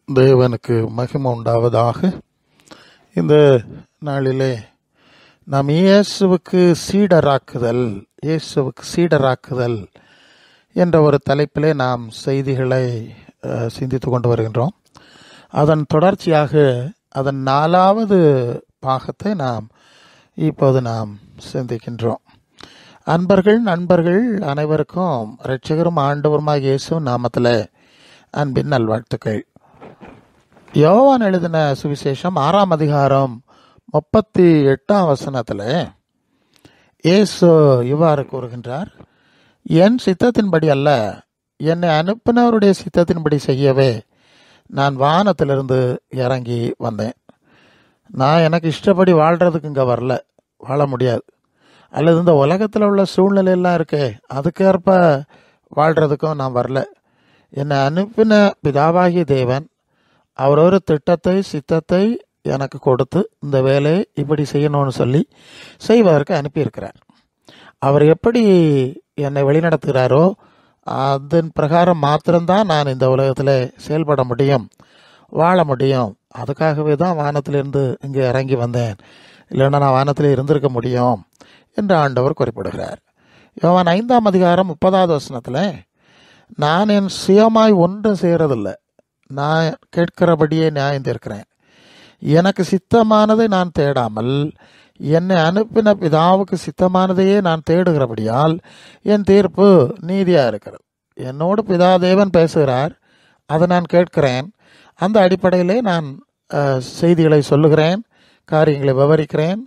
தேவனுக்கு மகிமை உண்டாவதாக. இந்த நாளிலே நாம் இயேசுவுக்கு சீடராக்குதல் என்ற ஒரு தலைப்பிலே நாம் செய்திகளை சிந்தித்து கொண்டு வருகின்றோம். அதன் தொடர்ச்சியாக அதன் 4வது பாகத்தை இப்போது நாம் சிந்திக்கின்றோம். நண்பர்கள் அனைவருக்கும் இரட்சகரும் ஆண்டவருமாகிய இயேசு நாமத்தில் அன்பின் நல்வாழ்த்துக்கள். யோவான் எழுதின சுவிசேஷம் 6ஆம் அதிகாரம் 38ஆம் வசனத்தில் இயேசு இவ்வாறு கூறுகின்றார், என் சித்தத்தின்படி அல்ல, என்னை அனுப்பினவருடைய சித்தத்தின்படி செய்யவே நான் வானத்திலிருந்து இறங்கி வந்தேன். நான் எனக்கு இஷ்டப்படி வாழ்கிறதுக்கு இங்கே வரல, வாழ முடியாது. அல்லது இந்த உலகத்தில் உள்ள சூழ்நிலையெல்லாம் இருக்கே அதுக்கேற்ப வாழ்கிறதுக்கும் நான் வரல. என்னை அனுப்பின பிதாவாகிய தேவன் அவர் ஒரு சித்தத்தை எனக்கு கொடுத்து இந்த வேலையை இப்படி செய்யணும்னு சொல்லி செய்வதற்கு அனுப்பியிருக்கிறார். அவர் எப்படி என்னை வழிநடத்துகிறாரோ அதன் பிரகாரம் மாத்திரம்தான் நான் இந்த உலகத்தில் செயல்பட முடியும், வாழ முடியும். அதுக்காகவே தான் வானத்திலிருந்து இங்கே இறங்கி வந்தேன், இல்லைன்னா நான் வானத்தில் இருந்திருக்க முடியும் என்று ஆண்டவர் குறிப்பிடுகிறார். யோவான் 5ஆம் அதிகாரம் 30வது வசனத்தில், நான் என் சுயமாய் ஒன்றும் செய்கிறதில்லை, நான் கேட்கிறபடியே நியாயம் தீர்க்கிறேன். எனக்கு சித்தமானதை நான் தேடாமல் என்னை அனுப்பின பிதாவுக்கு சித்தமானதையே நான் தேடுகிறபடியால் என் தீர்ப்பு நீதியாக இருக்கிறது. என்னோடு பிதா தேவன் பேசுகிறார், அதை நான் கேட்கிறேன். அந்த அடிப்படையிலே நான் செய்திகளை சொல்லுகிறேன், காரியங்களை விவரிக்கிறேன்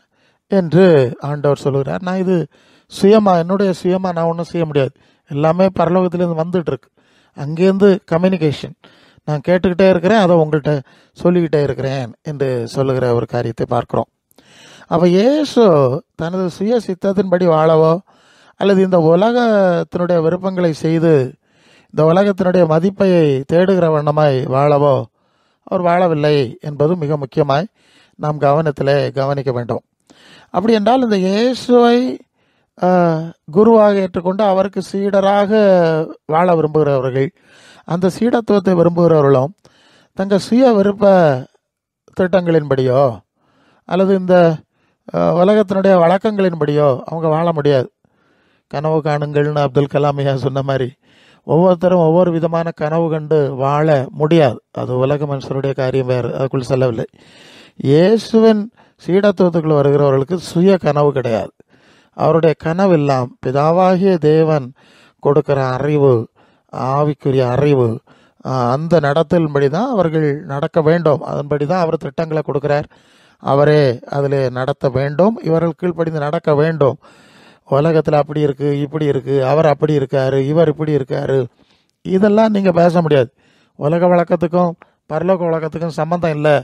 என்று ஆண்டவர் சொல்லுகிறார். நான் இது என்னுடைய சுயமாக நான் ஒன்றும் செய்ய முடியாது. எல்லாமே பரலோகத்திலேருந்து வந்துட்டு இருக்கு. அங்கேருந்து கம்யூனிகேஷன் நான் கேட்டுக்கிட்டே இருக்கிறேன், அதை உங்கள்கிட்ட சொல்லிக்கிட்டே இருக்கிறேன் என்று சொல்லுகிற ஒரு காரியத்தை பார்க்குறோம். அப்போ இயேசு தனது சுய சித்தத்தின்படி வாழவோ அல்லது இந்த உலகத்தினுடைய விருப்பங்களை செய்து இந்த உலகத்தினுடைய மதிப்பை தேடுகிற வண்ணமாய் வாழவோ அவர் வாழவில்லை என்பது மிக முக்கியமாய் நாம் கவனிக்க வேண்டும். அப்படி என்றால் இந்த இயேசுவை குருவாக ஏற்றுக்கொண்டு அவருக்கு சீடராக வாழ விரும்புகிறவர்கள், அந்த சீடத்துவத்தை விரும்புகிறவர்களும் தங்கள் சுய விருப்ப திட்டங்களின்படியோ அல்லது இந்த உலகத்தினுடைய வழக்கங்களின்படியோ அவங்க வாழ முடியாது. கனவு காணுங்கள்னு அப்துல் கலாம் ஐயா சொன்ன மாதிரி ஒவ்வொருத்தரும் ஒவ்வொரு விதமான கனவு கண்டு வாழ முடியாது. அது உலக மனுஷருடைய காரியம், வேறு அதுக்குள் செல்லவில்லை. இயேசுவின் சீடத்துவத்துக்குள் வருகிறவர்களுக்கு சுய கனவு கிடையாது. அவருடைய கனவெல்லாம் பிதாவாகிய தேவன் கொடுக்கிற அறிவு, ஆவிக்குரிய அறிவு, அந்த நடத்தலின்படி தான் அவர்கள் நடக்க வேண்டும். அதன்படி தான் அவர் திட்டங்களை கொடுக்கிறார். அவரே அதில் நடத்த வேண்டும், இவர்கள் கீழ்ப்படிந்து நடக்க வேண்டும். உலகத்தில் அப்படி இருக்குது, இப்படி இருக்குது, அவர் அப்படி இருக்காரு, இவர் இப்படி இருக்காரு, இதெல்லாம் நீங்கள் பேச முடியாது. உலக வழக்கத்துக்கும் பரலோக வழக்கத்துக்கும் சம்மந்தம் இல்லை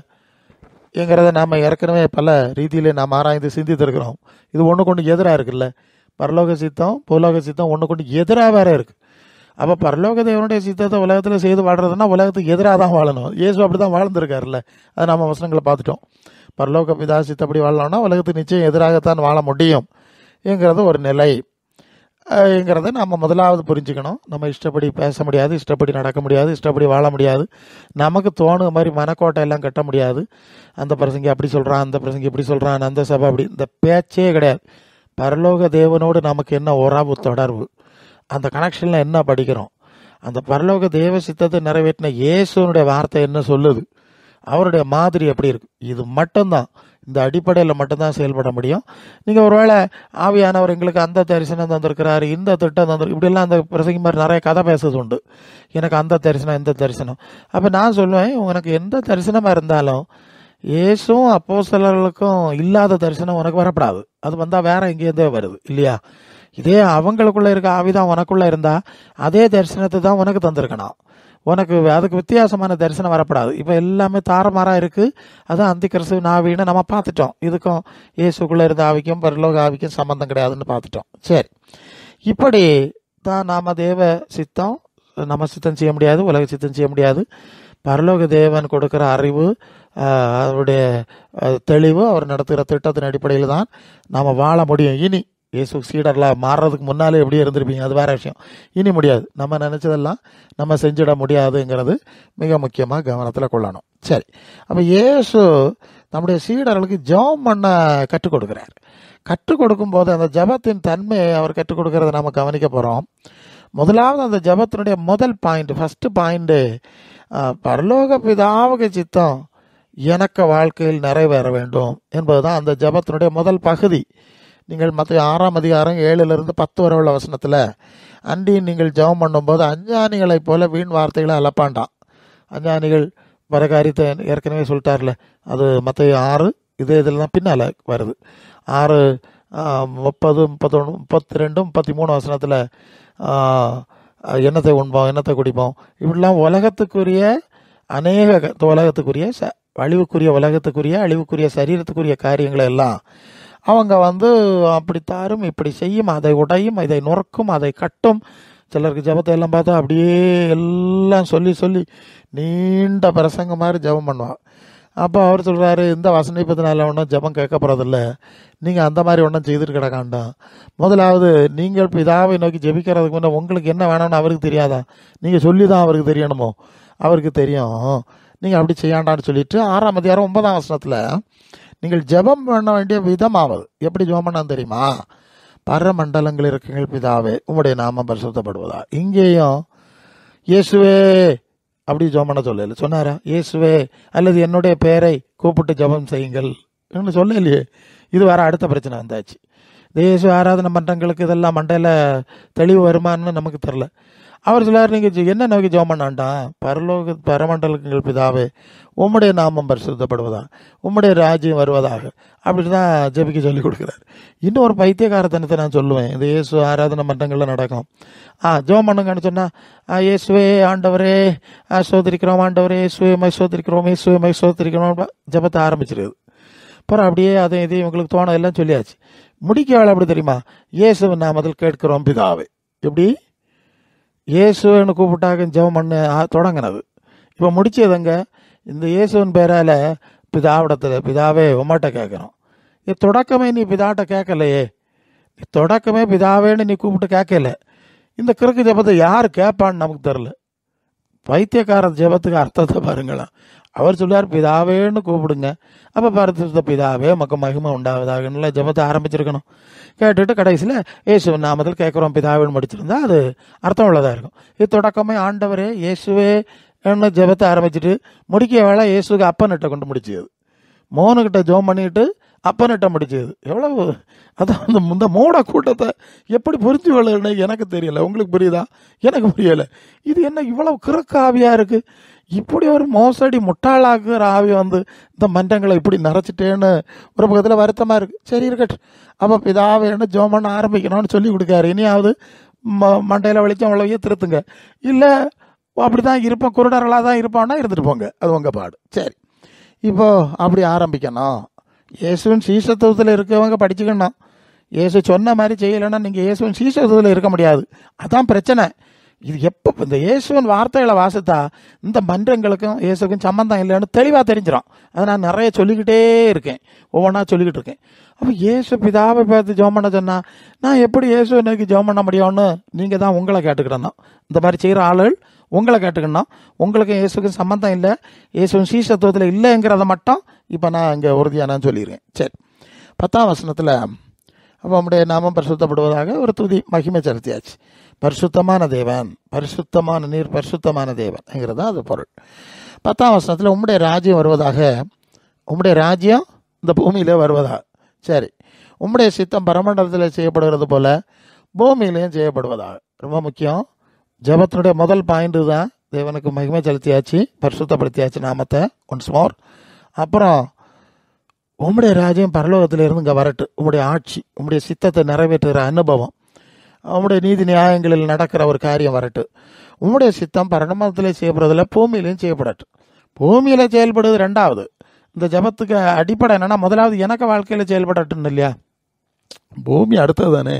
என்கிறத நாம் ஏற்கனவே பல ரீதியிலே நாம் ஆராய்ந்து சிந்தித்திருக்கிறோம். இது ஒன்று கொண்டு எதிராக இருக்குல்ல. பரலோக சித்தம் பூலோக சித்தம் ஒன்று கொண்டு எதிராக வேற இருக்குது. அப்போ பரலோக தேவனுடைய சித்தத்தை உலகத்தில் செய்து வாழ்றதுன்னா உலகத்துக்கு எதிராக தான் வாழணும். இயேசு அப்படி தான் வாழ்ந்துருக்காருல்ல, அதை நம்ம வசனங்களை பார்த்துட்டோம். பரலோக பிதா சித்தப்படி வாழணும்னா உலகத்துக்கு நிச்சயம் எதிராகத்தான் வாழ முடியும் என்கிறது ஒரு நிலை என்கிறத நம்ம முதலாவது புரிஞ்சுக்கணும். நம்ம இஷ்டப்படி பேச முடியாது, இஷ்டப்படி நடக்க முடியாது, இஷ்டப்படி வாழ முடியாது. நமக்கு தோணுக மாதிரி மனக்கோட்டை எல்லாம் கட்ட முடியாது. அந்த பிரசங்கி அப்படி சொல்கிறான், அந்த பிரசங்கி இப்படி சொல்கிறான், அந்த சபை அப்படி, இந்த பேச்சே கிடையாது. பரலோக தேவனோடு நமக்கு என்ன உறவு, தொடர்பு, அந்த கனெக்ஷனில் என்ன படிக்கிறோம், அந்த பரலோக தேவ சித்தத்தை நிறைவேற்றின இயேசுனுடைய வார்த்தை என்ன சொல்லுது, அவருடைய மாதிரி எப்படி இருக்கு, இது மட்டும்தான், இந்த அடிப்படையில் மட்டும்தான் செயல்பட முடியும். நீங்கள் ஒருவேளை ஆவியானவர் எங்களுக்கு அந்த தரிசனம் தந்திருக்கிறாரு, இந்த திட்டம் இப்படிலாம் அந்த பிரசங்கி மாதிரி நிறைய கதை பேசுறது உண்டு. எனக்கு அந்த தரிசனம், இந்த தரிசனம். அப்போ நான் சொல்லுவேன், உனக்கு எந்த தரிசனமாக இருந்தாலும் இயேசுவும் அப்போஸ்தலர்களுக்கும் இல்லாத தரிசனம் உனக்கு வரப்படாது. அது வந்தால் வேற எங்கேருந்தே வருது இல்லையா? இதே அவங்களுக்குள்ள இருக்க ஆவிதான் உனக்குள்ள இருந்தா அதே தரிசனத்தை தான் உனக்கு தந்திருக்கணும். உனக்கு அதுக்கு வித்தியாசமான தரிசனம் வரப்படாது. இப்போ எல்லாமே தாரமாறாக இருக்குது. அதுதான் அந்தி கிறிஸ்து ஆவின்னு நம்ம பார்த்துட்டோம். இதுக்கும் இயேசுக்குள்ளே இருந்த ஆவிக்கும் பரலோக ஆவிக்கும் சம்மந்தம் கிடையாதுன்னு பார்த்துட்டோம். சரி, இப்படி தான் நாம் தேவ சித்தம் நம்ம சித்தம் செய்ய முடியாது, உலக சித்தம் செய்ய முடியாது. பரலோக தேவன் கொடுக்குற அறிவு, அவருடைய தெளிவு, அவர் நடத்துகிற திட்டத்தின் அடிப்படையில் தான் நாம் வாழ முடியும். இனி இயேசு சீடர்லாம் மாறுறதுக்கு முன்னாலே எப்படி இருந்திருப்பீங்க, அது வேற விஷயம். இனி முடியாது, நம்ம நினச்சதெல்லாம் நம்ம செஞ்சிட முடியாதுங்கிறது மிக முக்கியமாக கவனத்தில் கொள்ளணும். சரி, அப்போ இயேசு நம்முடைய சீடர்களுக்கு ஜெபம் பண்ண கற்றுக் கொடுக்குறார். கற்றுக் கொடுக்கும்போது அந்த ஜெபத்தின் தன்மையை அவர் கற்றுக் கொடுக்கறத நம்ம கவனிக்க போகிறோம். முதலாவது அந்த ஜெபத்தினுடைய முதல் பாயிண்ட், ஃபஸ்ட்டு பாயிண்ட்டு, பரலோக பிதாவுக்கு சித்தம் எனக்கு வாழ்க்கையில் நிறைவேற வேண்டும் என்பதுதான் அந்த ஜெபத்தினுடைய முதல் பகுதி. நீங்கள் மற்ற 6ஆம் அதிகாரம் 7-10 வரை உள்ள வசனத்தில், அன்றியும் நீங்கள் ஜெபம் பண்ணும்போது அஞ்ஞானிகளைப் போல வீண் வார்த்தைகளை அலப்பாண்டாம். அஞ்ஞானிகள் வர காரியத்தை ஏற்கனவே சொல்லிட்டார்ல, அது மற்ற 6 இதில் தான் பின்னால் வருது. 6 30 31 32 33 வசனத்தில் எண்ணத்தை உண்போம், எண்ணத்தை குடிப்போம், இப்படிலாம் உலகத்துக்குரிய அநேக உலகத்துக்குரிய அழிவுக்குரிய உலகத்துக்குரிய அழிவுக்குரிய சரீரத்துக்குரிய காரியங்களை எல்லாம் அவங்க அப்படி தாரும், இப்படி செய்யும், அதை உடையும், இதை நொறுக்கும், அதை கட்டும். சிலருக்கு ஜெபத்தை எல்லாம் பார்த்தா அப்படியே எல்லாம் சொல்லி சொல்லி நீண்ட பிரசங்க மாதிரி ஜெபம் பண்ணுவான். அப்போ அவர் சொல்கிறாரு, இந்த வசனிப்பத்தினால ஒன்றும் ஜெபம் கேட்க போகிறதில்ல, நீங்கள் அந்த மாதிரி ஒன்றும் செய்துட்டு கிடக்காண்டாம். முதலாவது நீங்கள் பிதாவை நோக்கி ஜெபிக்கிறதுக்கு முன்னே உங்களுக்கு என்ன வேணும்னு அவருக்கு தெரியாதா? நீங்கள் சொல்லி தான் அவருக்கு தெரியணுமோ? அவருக்கு தெரியும். நீங்கள் அப்படி செய்யாண்டான்னு சொல்லிட்டு 6ஆம் அதிகாரம் 9ஆம் வசனத்தில், நீங்கள் ஜெபம் பண்ண வேண்டிய விதமாவது எப்படி ஜெபம் பண்ணான்னு தெரியுமா? பரமண்டலங்கள் இருக்குங்கள் பிதாவே உம்முடைய நாமம் பரிசுத்தப்படுவதா. இங்கேயும் இயேசுவே அப்படி ஜெபம் பண்ண சொல்லல, சொன்னாரா? இயேசுவே அல்லது என்னுடைய பெயரை கூப்பிட்டு ஜெபம் செய்யுங்கள் இன்னும் சொல்லலையே. இது வேற அடுத்த பிரச்சனை வந்தாச்சு. இந்த இயேசு ஆராதனை மன்றங்களுக்கு இதெல்லாம் மண்டையில் தெளிவு வருமானு நமக்கு தெரில. அவர் சொல்லார், நீங்கள் என்ன நோக்கி ஜெபம் பண்ணாண்டாம்? பரமண்டலங்கள் பிதாவே உம்முடைய நாமம் பரிசுத்தப்படுவதா, உம்முடைய ராஜ்யம் வருவதாக, அப்படி தான் ஜெபிக்க சொல்லி கொடுக்குறாரு. இன்னும் ஒரு பைத்தியக்காரத்தனத்தை நான் சொல்லுவேன், இந்த இயேசு ஆராதனை மன்றங்களில் நடக்கும். ஜெபம் பண்ணுங்கன்னு சொன்னால், இயேசுவே ஆண்டவரே சோதரிக்கிறோம், ஆண்டவரே இயேசுவே மை சோதரிக்கிறோம், இயேசுவே மை சோதரிக்கிறோம், ஜெபத்தை ஆரம்பிச்சிருக்குது. அப்புறம் அப்படியே அதையும் இதையும் உங்களுக்கு தோண எல்லாம் சொல்லியாச்சு. முடிக்க வேலை அப்படி தெரியுமா? இயேசுவின் நாமத்தில் கேட்கிறோம் பிதாவே. எப்படி இயேசுன்னு கூப்பிட்டாக்க ஜெபம் பண்ண தொடங்கினது. இப்போ முடிச்சதுங்க இந்த இயேசுவின் பேரால் பிதாவிடத்தில், பிதாவே உம்மாட்ட கேட்குறோம். இது தொடக்கமே நீ பிதாட்ட கேட்கலையே, தொடக்கமே பிதாவேன்னு நீ கூப்பிட்டு கேட்கல. இந்த கிறுக்கு ஜெபத்தை யார் கேட்பான்னு நமக்கு தெரில. பைத்தியக்கார ஜெபத்துக்கு அர்த்தத்தை பாருங்களேன். அவர் சொல்லுவார், பிதாவேன்னு கூப்பிடுங்க, அப்போ பரிசுத்த பிதாவே மக்க மகிமை உண்டாவதாகல ஜெபத்தை ஆரம்பிச்சிருக்கணும். கேட்டுட்டு கடைசியில் இயேசுவின் நாமத்தில் கேட்குறோம் பிதாவேன்னு முடிச்சிருந்தா அது அர்த்தம் உள்ளதாக இருக்கும். இது தொடக்கமே ஆண்டவரே இயேசுவே என்ன ஜெபத்தை ஆரம்பிச்சுட்டு முடிக்க வேலை இயேசுக்கு அப்பன்கிட்ட கொண்டு முடிச்சது. மோனுக்கிட்ட ஜெபம் பண்ணிட்டு அப்பன்கிட்ட முடிச்சது. எவ்வளவு அதான் இந்த மூட கூட்டத்தை எப்படி புரிஞ்சு கொள்ளணும்னு எனக்கு தெரியல. உங்களுக்கு புரியுதா? எனக்கு புரியலை. இது என்ன இவ்வளவு கிறுக்கு ஆவியாக இருக்குது? இப்படி ஒரு மோசடி முட்டாளாக்குற ஆவி இந்த மன்றங்களை இப்படி நிறைச்சிட்டேன்னு ஒரு பக்கத்தில் வருத்தமாக இருக்குது. சரி இருக்கட்டும், அப்போ பிதாவேன்னு ஜெபம் பண்ண ஆரம்பிக்கணும்னு சொல்லி கொடுக்காரு. இனியாவது மண்டையில் வெளிச்சம் அவ்வளவையே திருத்துங்க. இல்லை அப்படி தான் இருப்போம், குருடர்களாக தான் இருப்போம்னா இருந்துட்டு போங்க, அது உங்கள் பாடு. சரி, இப்போது அப்படி ஆரம்பிக்கணும். இயேசுவின் சீசத்துவத்தில் இருக்கவங்க படிச்சுக்கணும். இயேசு சொன்ன மாதிரி செய்யலைன்னா நீங்கள் இயேசுவின் சீசத்துவத்தில் இருக்க முடியாது. அதான் பிரச்சனை. இது எப்போ இந்த இயேசுவின் வார்த்தைகளை வாசித்தா இந்த மன்றங்களுக்கும் இயேசுக்கும் சம்மந்தம் இல்லைன்னு தெளிவாக தெரிஞ்சிடும். அதை நான் நிறைய சொல்லிக்கிட்டே இருக்கேன், ஒவ்வொன்றா சொல்லிக்கிட்டு இருக்கேன். அப்போ இயேசு பிதாவை பார்த்து ஜெபம் பண்ண சொன்னால் நான் எப்படி இயேசு எனக்கு ஜெபம் பண்ண முடியும்னு நீங்கள் தான் உங்களை கேட்டுக்கிடணும். இந்த மாதிரி செய்கிற ஆளுகள் உங்களை கேட்டுக்கணும். உங்களுக்கு இயேசுக்கும் சம்மந்தம் இல்லை, இயேசுவின் சீசத்துவத்தில் இல்லைங்கிறத மட்டும் இப்போ நான் இங்கே உறுதியாக நான் சொல்லிடுறேன். சரி, 10ஆம் வசனத்தில் அப்போ நம்முடைய நாமம் பரிசுத்தப்படுவதாக ஒரு துதி மகிமை செலுத்தியாச்சு. பரிசுத்தமான தேவன், பரிசுத்தமான நீர், பரிசுத்தமான தேவன்ங்கிறது தான் அது பொருள். 10ஆம் வசனத்தில் உம்முடைய ராஜ்யம் வருவதாக, உம்முடைய ராஜ்யம் இந்த பூமியிலே வருவதாக. சரி, உம்முடைய சித்தம் பரமண்டலத்தில் செய்யப்படுகிறது போல பூமியிலையும் செய்யப்படுவதாக. ரொம்ப முக்கியம். ஜெபத்தினுடைய முதல் பாயிண்ட் தான் தேவனுக்கு மகிமை செலுத்தியாச்சு, பரிசுத்தப்படுத்தியாச்சு நாமத்தை ஒன்ஸ் மோர். அப்புறம் உம்முடைய ராஜ்யம் பரலோகத்திலிருந்து இங்கே வரட்டு, உம்முடைய ஆட்சி, உம்முடைய சித்தத்தை நிறைவேற்றுகிற அனுபவம், உம்முடைய நீதி நியாயங்களில் நடக்கிற ஒரு காரியம் வரட்டு. உம்முடைய சித்தம் பரமண்டலத்திலே செய்யப்படுறதில்ல, பூமியிலையும் செய்யப்படட்டும். பூமியில் செயல்படுவது ரெண்டாவது. இந்த ஜெபத்துக்கு அடிப்படை என்னென்னா, முதலாவது எனக்கு வாழ்க்கையில் செயல்படட்டும் இல்லையா? பூமி அடுத்தது தானே.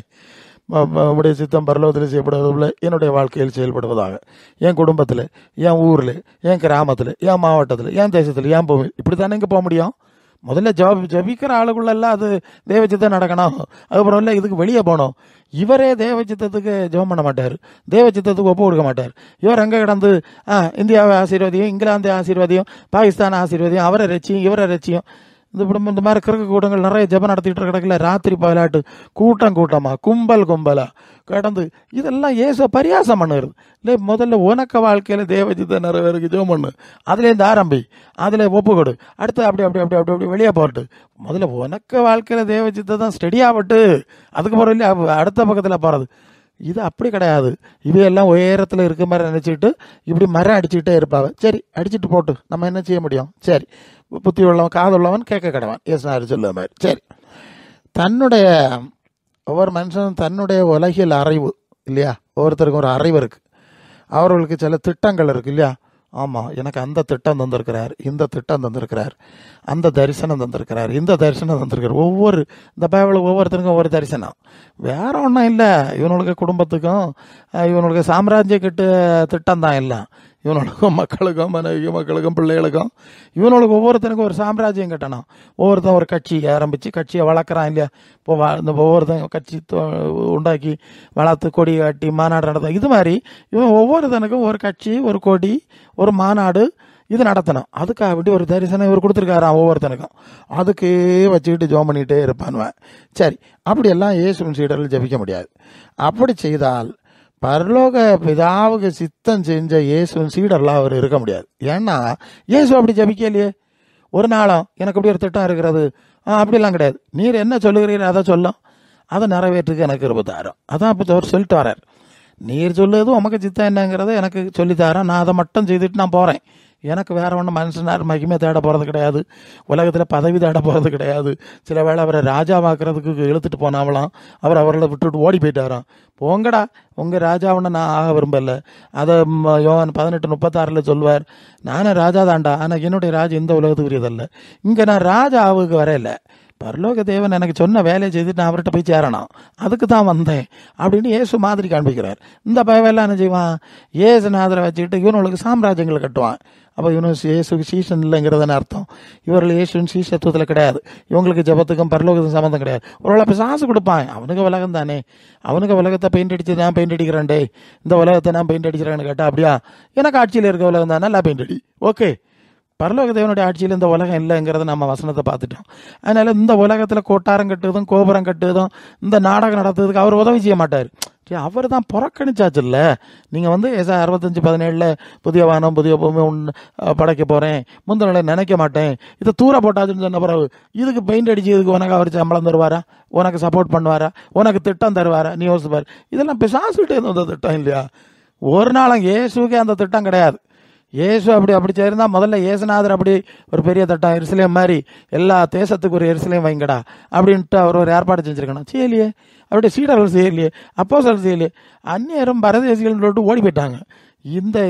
உடைய சித்தம் பரலோகத்தில் செய்யப்படுவதில்லை, என்னுடைய வாழ்க்கையில் செயல்படுவதாக, என் குடும்பத்தில், என் ஊரில், என் கிராமத்தில், என் மாவட்டத்தில், என் தேசத்தில், என் பூமி, இப்படி தானே இங்கே போக முடியும். முதல்ல ஜபிக்கிற ஆளுக்குள்ளெல்லாம் அது தேவச்சித்தம் நடக்கணும். அதுக்கப்புறம் இல்லை இதுக்கு வெளியே போகணும். இவரே தேவச்சித்தத்துக்கு ஜெபம் பண்ண மாட்டார், தேவச்சித்தத்துக்கு ஒப்பு கொடுக்க மாட்டார். இவர் அங்கே கிடந்து இந்தியாவை ஆசீர்வாதியும், இங்கிலாந்து ஆசீர்வாதியும், பாகிஸ்தான் ஆசீர்வாதியும், அவரை ரசியும் இவரை ரசியும். இந்த மாதிரி கிறுக்கு கூட்டங்கள் நிறைய ஜெபம் நடத்திட்டு கிடக்கல. ராத்திரி பகலாட்டு கூட்டமா கும்பலா கடந்து இதெல்லாம் ஏச பரியாசம் பண்ணுறது இல்லை. முதல்ல உனக்க வாழ்க்கையில தேவஜித்த நிறைவேறுக்கு ஜெபம் பண்ணு, அதுலேருந்து ஆரம்பி, அதில் ஒப்பு கொடு. அடுத்து அப்படி அப்படி அப்படி அப்படி அப்படி வெளியே போட்டு முதல்ல உனக்க வாழ்க்கையில தேவஜித்தை தான் ஸ்டெடியாகப்பட்டு அதுக்கப்புறம் இல்லை அடுத்த பக்கத்தில் போகிறது. இது அப்படி கிடையாது. இவையெல்லாம் உயரத்தில் இருக்க மாதிரி நினச்சிக்கிட்டு இப்படி மரம் அடிச்சுக்கிட்டே இருப்பாங்க. சரி, அடிச்சுட்டு போட்டு நம்ம என்ன செய்ய முடியும்? சரி, புத்தி உள்ளவன் காது உள்ளவன் கேட்க கிடவான் ஏசுனாரு சொல்ல மாதிரி. சரி, தன்னுடைய ஒவ்வொரு மனுஷனும் தன்னுடைய உலகில் அறிவு இல்லையா, ஒவ்வொருத்தருக்கும் ஒரு அறிவு இருக்குது, அவர்களுக்கு சில திட்டங்கள் இருக்குது இல்லையா. ஆமாம், எனக்கு அந்த திட்டம் தந்திருக்கிறார், இந்த திட்டம் தந்திருக்கிறார், அந்த தரிசனம் தந்திருக்கிறார், இந்த தரிசனம் தந்திருக்கிறார். இந்த பைபிள் ஒவ்வொருத்தருக்கும் ஒவ்வொரு தரிசனம். வேற ஒன்றும் இல்லை. இவனுக்கு குடும்பத்துக்கும் இவனுக்கு சாம்ராஜ்ய கட்டு திட்டம் தான் எல்லாம். இவனுக்கும் மக்களுக்கும் மனைவி மக்களுக்கும் பிள்ளைகளுக்கும் இவனுக்கு ஒவ்வொருத்தனுக்கும் ஒரு சாம்ராஜ்யம் கட்டணும். ஒவ்வொருத்தன் ஒரு கட்சி ஆரம்பித்து கட்சியை வளர்க்குறான் இல்லையா. இப்போ இந்த ஒவ்வொருத்தன் கட்சி உண்டாக்கி வளர்த்து கொடி காட்டி மாநாடு நடத்த, இது மாதிரி இவன் ஒவ்வொருத்தனுக்கும் ஒரு கட்சி, ஒரு கொடி, ஒரு மாநாடு இது நடத்தணும். அதுக்காக வேண்டி ஒரு தரிசனம் இவர் கொடுத்துருக்காராம் ஒவ்வொருத்தனுக்கும். அதுக்கே வச்சுக்கிட்டு ஜோம் பண்ணிகிட்டே இருப்பானுவேன். சரி, அப்படியெல்லாம் இயேசுவின் சீடர்கள் ஜபிக்க முடியாது. அப்படி செய்தால் பரலோக பிதாவுக்கு சித்தம் செஞ்ச இயேசுவின் சீடர்லாம் அவர் இருக்க முடியாது. ஏன்னா இயேசு அப்படி ஜபிக்கலையே. ஒரு நாளும் எனக்கு அப்படி ஒரு திட்டம் இருக்கிறது அப்படிலாம் கிடையாது. நீர் என்ன சொல்லுகிறீர் அதை சொல்லும், அதை நிறைவேற்றுக்கு எனக்கு இருபத்தாயிரம். அதான் இப்போ அவர் சொல்லிட்டு வர்றார். நீர் சொல்லுறது உமக்கு சித்தம் என்னங்கிறத எனக்கு சொல்லித்தாரேன், நான் அதை மட்டும் செய்துட்டு நான் போகிறேன். எனக்கு வேற ஒன்றும் மனுஷனார் மகிமை தேட போகிறது கிடையாது, உலகத்தில் பதவி தேட போகிறது கிடையாது. சில வேளை அவரை ராஜாவாக்குறதுக்கு இழுத்துட்டு போனாவலாம், அவர்களை விட்டுவிட்டு ஓடி போயிட்டாராம். போங்கடா, உங்கள் ராஜாவுன்னு நான் ஆக விரும்பலை. அதை யோவான் 18:36 சொல்வார். நானும் ராஜா தாண்டா, ஆனால் என்னுடைய ராஜா இந்த உலகத்துக்கு உரியதல்ல. இங்கே நான் ராஜா ஆவுக்கு வரையில, பரலோக தேவன் எனக்கு சொன்ன வேலையை செய்துட்டு நான் அவர்கிட்ட போய் சேரணும், அதுக்கு தான் வந்தேன் அப்படின்னு இயேசு மாதிரி காண்பிக்கிறார். இந்த பயவெல்லாம் என்ன செய்வான், இயேசுநாதரை வச்சுக்கிட்டு இவனுக்கு சாம்ராஜ்யங்களை கட்டுவான். அப்போ இவனு இயேசுக்கு சீசன் இல்லைங்கிறதுன்னு அர்த்தம். இவர்கள் இயேசுவின் சீசத்துவத்தில் கிடையாது. இவங்களுக்கு ஜபத்துக்கும் பரலோகத்துக்கும் சம்மந்தம் கிடையாது. ஒருவேளை இப்போ சாசு கொடுப்பான், அவனுக்கு உலகம் தானே, அவனுக்கு உலகத்தை பெயிண்ட் அடிச்சு நான் பெயிண்ட் அடிக்கிறேன்டே, இந்த உலகத்தை நான் பெயிண்ட் அடிக்கிறேன்னு கேட்டா அப்படியா, எனக்கு ஆட்சியில் இருக்க உலகம் தானே, நல்லா பெயிண்ட் அடி. ஓகே, பரலோக தேவனுடைய ஆட்சியில் இந்த உலகம் இல்லைங்கிறத நம்ம வசனத்தை பார்த்துட்டோம். அதனால இந்த உலகத்தில் கொட்டாரம் கட்டுவதும் கோபுரம் கட்டுவதும் இந்த நாடகம் நடத்துறதுக்கு அவர் உதவி செய்ய மாட்டார். அவர் தான் புறக்கணிச்சாச்சு இல்லை. நீங்கள் 65:17 புதிய வானம் புதிய பூமி படைக்க போகிறேன், முந்தின நினைக்க மாட்டேன், இதை தூர போட்டாச்சுன்னு சொன்ன பிறகு இதுக்கு பெயிண்ட் அடிச்சு இதுக்கு உனக்கு அவர் சம்பளம் தருவாரா, உனக்கு சப்போர்ட் பண்ணுவாரா, உனக்கு திட்டம் தருவாரா, நீ யோசிப்பார். இதெல்லாம் பிசாசுகிட்டே இருந்த திட்டம் இல்லையா. ஒரு நாளும் இயேசுக்கே அந்த திட்டம் கிடையாது. இயேசு அப்படி சேர்ந்தா முதல்ல இயேசுநாதர் அப்படி ஒரு பெரிய திட்டம், எருசலேம் மாதிரி எல்லா தேசத்துக்கு ஒரு எருசலேம் வைங்கடா அப்படின்ட்டு அவர் ஒரு ஏற்பாடு செஞ்சுருக்கணும். செய்யலையே, அவருடைய சீடர்கள் செய்யலையே, அப்போஸ்தலர்கள் செய்யலையே. அந்நியரும் பரதேசிகள் சொல்லிட்டு ஓடி போயிட்டாங்க.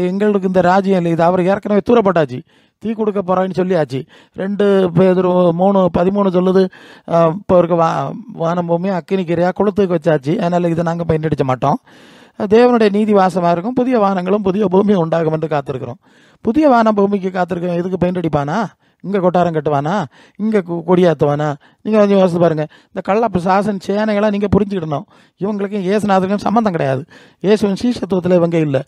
எங்களுக்கு இந்த ராஜ்யம் இல்லை, இது அவர் ஏற்கனவே தூரப்பட்டாச்சு, தீ கொடுக்க போறான்னு சொல்லியாச்சு. 2 பேதுரு 3:13 சொல்லுது, இப்போ இருக்க வானம் பூமி அக்கினிக்கிரையா கொளுத்துக்கு வச்சாச்சு, அதனால இதை நாங்கள் பயன்படுத்த மாட்டோம். தேவனுடைய நீதி வாசமாக இருக்கும், புதிய வானங்களும் புதிய பூமியும் உண்டாகும் என்று காத்திருக்கிறோம். புதிய வானம் பூமிக்கு காத்திருக்கோம். எதுக்கு பெயிண்ட் அடிப்பானா, இங்கே கொட்டாரம் கட்டுவானா, இங்கே கொடியாத்துவானா? நீங்கள் கொஞ்சம் யோசிச்சு பாருங்கள். இந்த கள்ள சாசன் சேனைகளை நீங்கள் புரிஞ்சுக்கிடணும். இவங்களுக்கும் இயேசுநாதருக்கும் சம்மந்தம் கிடையாது. இயேசுவின் சீசத்துவத்தில் இவங்க இல்லை.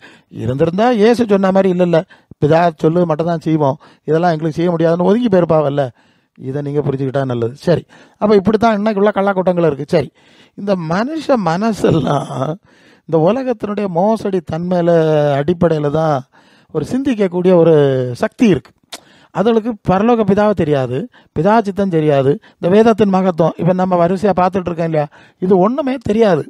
இருந்திருந்தா இயேசு சொன்ன மாதிரி இல்லைல்ல, பிதா சொல்லு மட்டும் தான் செய்வோம், இதெல்லாம் எங்களுக்கு செய்ய முடியாதுன்னு ஒதுங்கி போயிருப்பாவல்ல. இதை நீங்கள் புரிஞ்சுக்கிட்டா நல்லது. சரி, அப்போ இப்படி தான் இன்னைக்குள்ள கள்ளக்கூட்டங்கள் இருக்குது. சரி, இந்த மனுஷ மனசெல்லாம் இந்த உலகத்தினுடைய மோசடி தன்மையில அடிப்படையில் தான் ஒரு சிந்திக்கக்கூடிய ஒரு சக்தி இருக்குது. அதுகளுக்கு பரலோக பிதாவை தெரியாது, பிதா சித்தம் தெரியாது, இந்த வேதத்தின் மகத்துவம் இப்போ நம்ம வரிசையாக பார்த்துட்டு இருக்கோம் இல்லையா, இது ஒன்றுமே தெரியாது.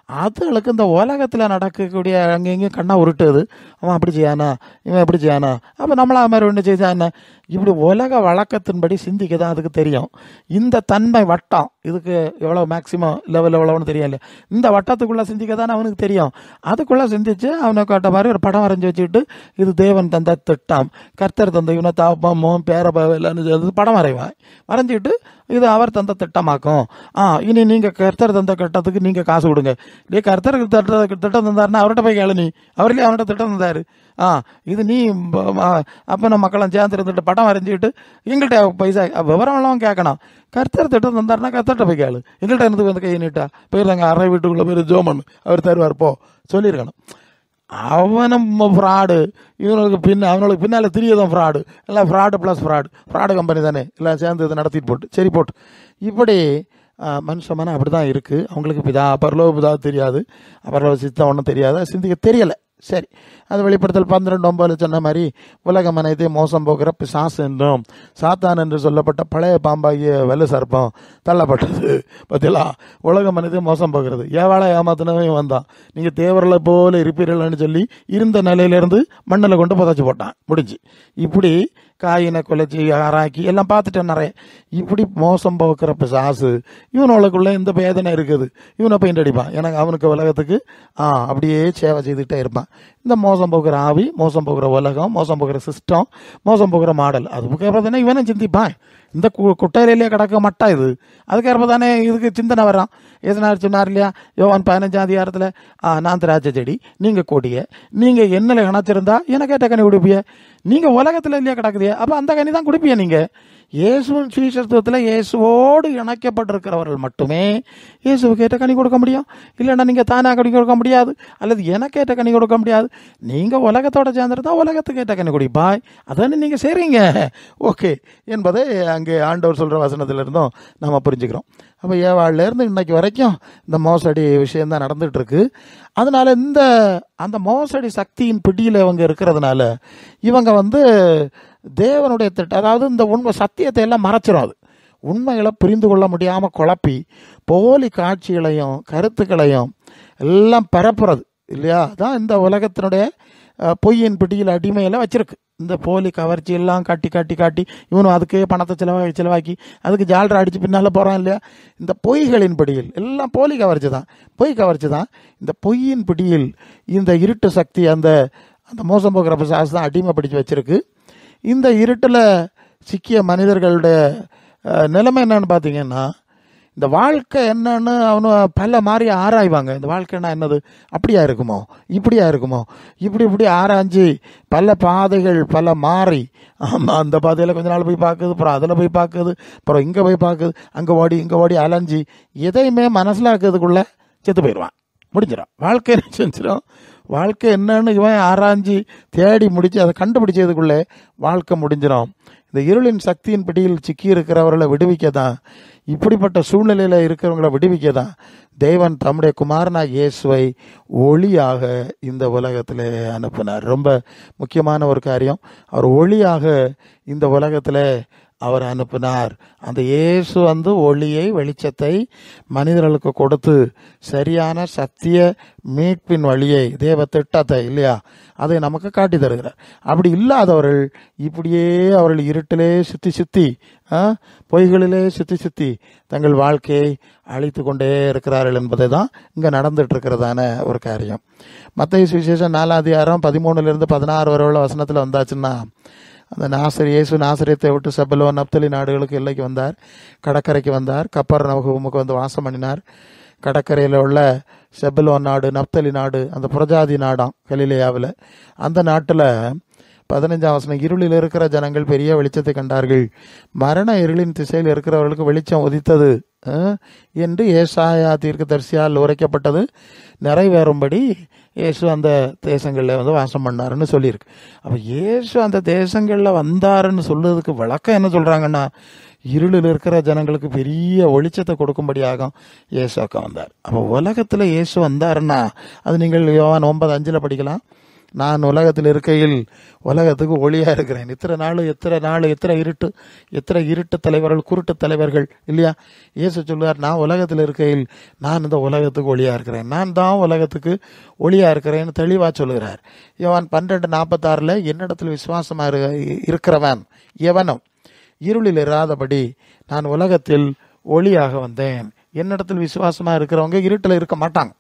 அதுகளுக்கு இந்த உலகத்தில் நடக்கக்கூடிய அங்கே இங்கேயும் கண்ணா உருட்டுது. அவன் அப்படி செய்யானா, இவன் எப்படி செய்யானா, அப்போ நம்மளா மாதிரி ஒன்று செய்தா என்ன, இப்படி உலக வழக்கத்தின்படி சிந்திக்க தான் அதுக்கு தெரியும். இந்த தன்மை வட்டம் இதுக்கு எவ்வளோ மேக்சிமம் லெவல் எவ்வளோன்னு தெரியல, இந்த வட்டத்துக்குள்ளே சிந்திக்க தானே அவனுக்கு தெரியும். அதுக்குள்ளே சிந்திச்சு அவனை காட்ட மாதிரி ஒரு படம் வரைஞ்சி வச்சுக்கிட்டு இது தேவன் தந்த திட்டம், கர்த்தர் தந்த இவனை தாப்பமும் பேரபாவம் இல்லைன்னு படம் வரைஞ்சிக்கிட்டு இது அவர் தந்த திட்டமாக்கும். இனி நீங்கள் கர்த்தர் தந்த திட்டத்துக்கு நீங்கள் காசு கொடுங்க. கர்த்தருக்கு திட்டம் தந்தாருன்னா அவர்கிட்ட போய் கேளு, நீ அவர்லேயே அவன்கிட்ட திட்டம் தந்தாரு, இது நீ அப்போ மக்களும் சேர்ந்து இருந்துட்டு படம் வரைஞ்சிக்கிட்டு எங்கள்கிட்ட பைசா விவரம்லாம் கேட்கணும். கர்த்தர் திட்டம் தந்தாருன்னா கர்த்தர்கிட்ட போய் கேளு, எங்கள்கிட்ட இருந்து வந்து கையை நீட்டா போயிருந்தாங்க அரை வீட்டுக்குள்ளே போய் ஜோமன் அவர் தருவார் போ சொல்லியிருக்கணும். அவனும் ஃப்ராடு, அவனுக்கு பின்னால் தெரியதான் ஃப்ராடு, எல்லாம் ஃப்ராடு ப்ளஸ் ஃப்ராடு கம்பெனி தானே எல்லாம் சேர்ந்து இதை நடத்திட்டு போட்டு சரி போட்டு. இப்படி மனுஷமான அப்படி தான் இருக்குது. அவங்களுக்கு பரலோக பிதா தெரியாது, பரலோக சித்தம் ஒன்றும் தெரியாது, சிந்திக்க தெரியலை. சரி, அது வெளிப்படுத்தல் 12:9 சொன்ன மாதிரி உலகம் அனைத்தையும் மோசம் போகிற பிசாசு என்றும் சாத்தான் என்று சொல்லப்பட்ட பழைய பாம்பாகிய வெள்ளை சர்ப்பம் தள்ளப்பட்டது. பார்த்தீங்களா, உலகம் அனைத்தையும் மோசம் போகிறது. ஏவாளை ஏமாத்தினவன் வந்தான், நீங்கள் தேவர்களை போல இருப்பீர்கள்னு சொல்லி இருந்த நிலையிலேருந்து மண்ணில் கொண்டு புதைச்சி போட்டான், முடிஞ்சு. இப்படி காயினை குலைச்சி ஆராக்கி எல்லாம் பார்த்துட்டேன் நிறைய. இப்படி மோசம் போக்குற பிசாசு இவனுக்குள்ள இந்த வேதனை இருக்குது, இவனை பெயிண்ட் அடிப்பான், எனக்கு அவனுக்கு உலகத்துக்கு அப்படியே சேவை செய்துகிட்டே இருப்பான். இந்த மோசம் போகிற ஆவி, மோசம் போகிற உலகம், மோசம் போகிற சிஸ்டம், மோசம் போகிற மாடல், அதுக்கப்புறம் தானே இவனும் சிந்திப்பான். இந்த குட்டையிலே கிடக்க மாட்டா இது, அதுக்கப்புறம் தானே இதுக்கு சிந்தனை வரான். எதனார் சொன்னார் இல்லையா, யோவான் 15ஆம் அதிகாரத்தில், நான் திராட்சை செடி, நீங்கள் கொடிய, நீங்கள் என்னில் இணைச்சிருந்தா எனக்கு ஏற்ற கனி குடிப்பிய, நீங்கள் உலகத்தில் இல்லையா கிடக்குதிய, அப்போ அந்த கனி தான் குடிப்பிய. நீங்கள் இயேசுவின் சுவிசேஷத்தில் இயேசுவோடு இணைக்கப்பட்டிருக்கிறவர்கள் மட்டுமே இயேசுவுக்கு ஏற்ற கனி கொடுக்க முடியும். இல்லைன்னா நீங்கள் தானாக கனி கொடுக்க முடியாது, அல்லது எனக்கு ஏற்ற கனி கொடுக்க முடியாது. நீங்கள் உலகத்தோட சேர்ந்துருந்தா உலகத்துக்கு ஏற்ற கனி குடிப்பாய், அதானே நீங்கள் செய்கிறீங்க. ஓகே என்பதை அங்கே ஆண்டவர் சொல்கிற வசனத்திலிருந்தும் நம்ம புரிஞ்சுக்கிறோம். அப்போ ஏவாள்லேருந்து இன்னைக்கு வரைக்கும் இந்த மோசடி விஷயந்தான் நடந்துகிட்டு இருக்கு. அதனால அந்த மோசடி சக்தியின் பிடியில் இவங்க இருக்கிறதுனால இவங்க தேவனுடைய திட்டம், அதாவது இந்த உண்மை சத்தியத்தை எல்லாம் மறைச்சிடும். அது உண்மைகளை புரிந்து கொள்ள முடியாமல் குழப்பி போலி காட்சிகளையும் கருத்துக்களையும் எல்லாம் பரப்புறது இல்லையா, தான் இந்த உலகத்தினுடைய பொய்யின் பிடியில் அடிமையில் வச்சிருக்கு. இந்த போலி கவர்ச்சி எல்லாம் காட்டி இவனும் அதுக்கு பணத்தை செலவாக்கி அதுக்கு ஜாலரை அடித்து பின்னால் போகிறான் இல்லையா. இந்த பொய்களின் பிடியில் எல்லாம் போலி கவர்ச்சி தான். இந்த பொய்யின் பிடியில் இந்த இருட்டு சக்தி, அந்த மோசம் போகிற பிசாசு தான் அடிமை பிடிச்சு வச்சிருக்கு. இந்த இருட்டில் சிக்கிய மனிதர்களுடைய நிலைமை என்னன்னு பார்த்தீங்கன்னா, இந்த வாழ்க்கை என்னன்னு அவனு பல மாதிரி ஆராய்வாங்க. இந்த வாழ்க்கைன்னா என்னது, அப்படியா இருக்குமோ, இப்படியா இருக்குமோ, இப்படி ஆராய்ஞ்சி பல பாதைகள் பல மாறி, ஆமாம் அந்த பாதையில் கொஞ்ச நாள் போய் பார்க்குது, அப்புறம் அதில் போய் பார்க்குது, அப்புறம் இங்கே போய் பார்க்குது, அங்கே ஓடி அலைஞ்சி எதையுமே மனசிலாக்கிறதுக்குள்ளே செத்து போயிடுவான், முடிஞ்சிடும். வாழ்க்கை செஞ்சிடும். வாழ்க்கை என்னன்னு இவன் ஆராய்ஞ்சி தேடி முடித்து அதை கண்டுபிடிச்சதுக்குள்ளே வாழ்க்கை முடிஞ்சிடும். இந்த இருளின் சக்தியின் பிடியில் சிக்கி இருக்கிறவர்களை விடுவிக்க தான், இப்படிப்பட்ட சூழ்நிலையில் இருக்கிறவங்களை விடுவிக்க தான் தேவன் தம்முடைய குமாரனாக இயேசுவை ஒளியாக இந்த உலகத்தில் அனுப்பினார். ரொம்ப முக்கியமான ஒரு காரியம், அவர் ஒளியாக இந்த உலகத்தில் அவர் அனுப்பினார். அந்த இயேசு ஒளியை வெளிச்சத்தை மனிதர்களுக்கு கொடுத்து சரியான சத்திய மீட்பின் வழியை, தேவ திட்டத்தை இல்லையா, அதை நமக்கு காட்டி தருகிறார். அப்படி இல்லாதவர்கள் இப்படியே அவர்கள் இருட்டிலே சுற்றி பொய்களிலே சுற்றி தங்கள் வாழ்க்கையை அழித்து கொண்டே இருக்கிறார்கள் என்பதை தான் இங்கே நடந்துட்டு இருக்கிறதான ஒரு காரியம். மத்தேயு சுவிசேஷம் 4ஆம் அதிகாரம் 13 to 16 வரை உள்ள வசனத்தில் வந்தாச்சுன்னா, அந்த இயேசு நாசரியத்தை விட்டு செபலோன் நப்தலி நாடுகளுக்கு எல்லைக்கு வந்தார், கடற்கரைக்கு வந்தார், கப்பர்நகூமுக்கு வாசம் பண்ணினார். கடற்கரையில் உள்ள செபலோன் நாடு, நப்தலி நாடு, அந்த புரஜாதி நாடாம் கலிலேயாவில், அந்த நாட்டில் 15ஆம் வசனம், இருளில் இருக்கிற ஜனங்கள் பெரிய வெளிச்சத்தை கண்டார்கள், மரண இருளின் திசையில் இருக்கிறவர்களுக்கு வெளிச்சம் உதித்தது என்று ஏசாயா தீர்க்கதரிசியால் உரைக்கப்பட்டது நிறைவேறும்படி இயேசு அந்த தேசங்களில் வாசம் பண்ணாருன்னு சொல்லியிருக்கு. அப்போ இயேசு அந்த தேசங்களில் வந்தாருன்னு சொல்றதுக்கு விளக்கம் என்ன சொல்கிறாங்கன்னா, இருளில் இருக்கிற ஜனங்களுக்கு பெரிய வெளிச்சத்தை கொடுக்கும்படியாக இயேசுக்க வந்தார். அப்போ உலகத்தில் இயேசு வந்தாருன்னா, அது நீங்கள் யோவான் 9:5 படிக்கலாம். நான் உலகத்தில் இருக்கையில் உலகத்துக்கு ஒளியாக இருக்கிறேன். எத்தனை இருட்டு தலைவர்கள், குருட்டு தலைவர்கள் இல்லையா. இயேசு சொல்லுவார், நான் உலகத்தில் இருக்கையில் நான் இந்த உலகத்துக்கு ஒளியாக இருக்கிறேன், நான் தான் உலகத்துக்கு ஒளியாக இருக்கிறேன்னு தெளிவாக சொல்லுகிறார். யோவான் 12:46 என்னிடத்தில் விசுவாசமாக இருக்கிறவன் எவனும் இருளில் இராதபடி நான் உலகத்தில் ஒளியாக வந்தேன். என்னிடத்தில் விசுவாசமாக இருக்கிறவங்க இருட்டில் இருக்க மாட்டாங்க.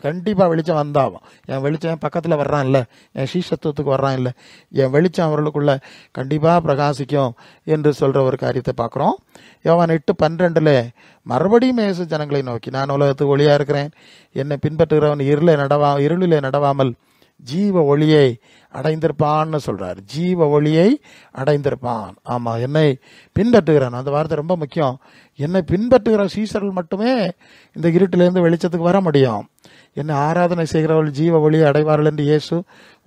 கண்டிப்பாக வெளிச்சம் வந்தாகும். என் வெளிச்சம் என் பக்கத்தில் வர்றான் இல்லை, என் சீசத்துவத்துக்கு வர்றான் இல்லை, என் வெளிச்சம் அவர்களுக்குள்ள கண்டிப்பாக பிரகாசிக்கும் என்று சொல்கிற ஒரு காரியத்தை பார்க்குறோம். யோவான் 8:12 மறுபடியும் இயேசு ஜனங்களை நோக்கி, நான் உலகத்துக்கு ஒளியாக இருக்கிறேன், என்னை பின்பற்றுகிறவன் இருளிலே நடவாமல் ஜீவ ஒளியை அடைந்திருப்பான்னு சொல்றார். ஜீவ ஒளியை அடைந்திருப்பான். ஆமா, என்னை பின்பற்றுகிறான். அந்த வார்த்தை ரொம்ப முக்கியம். என்னை பின்பற்றுகிற சீசர்கள் மட்டுமே இந்த இருட்டிலிருந்து வெளிச்சத்துக்கு வர முடியும். என்னை ஆராதனை செய்கிறவர்கள் ஜீவ ஒளியை அடைவார்கள் என்று இயேசு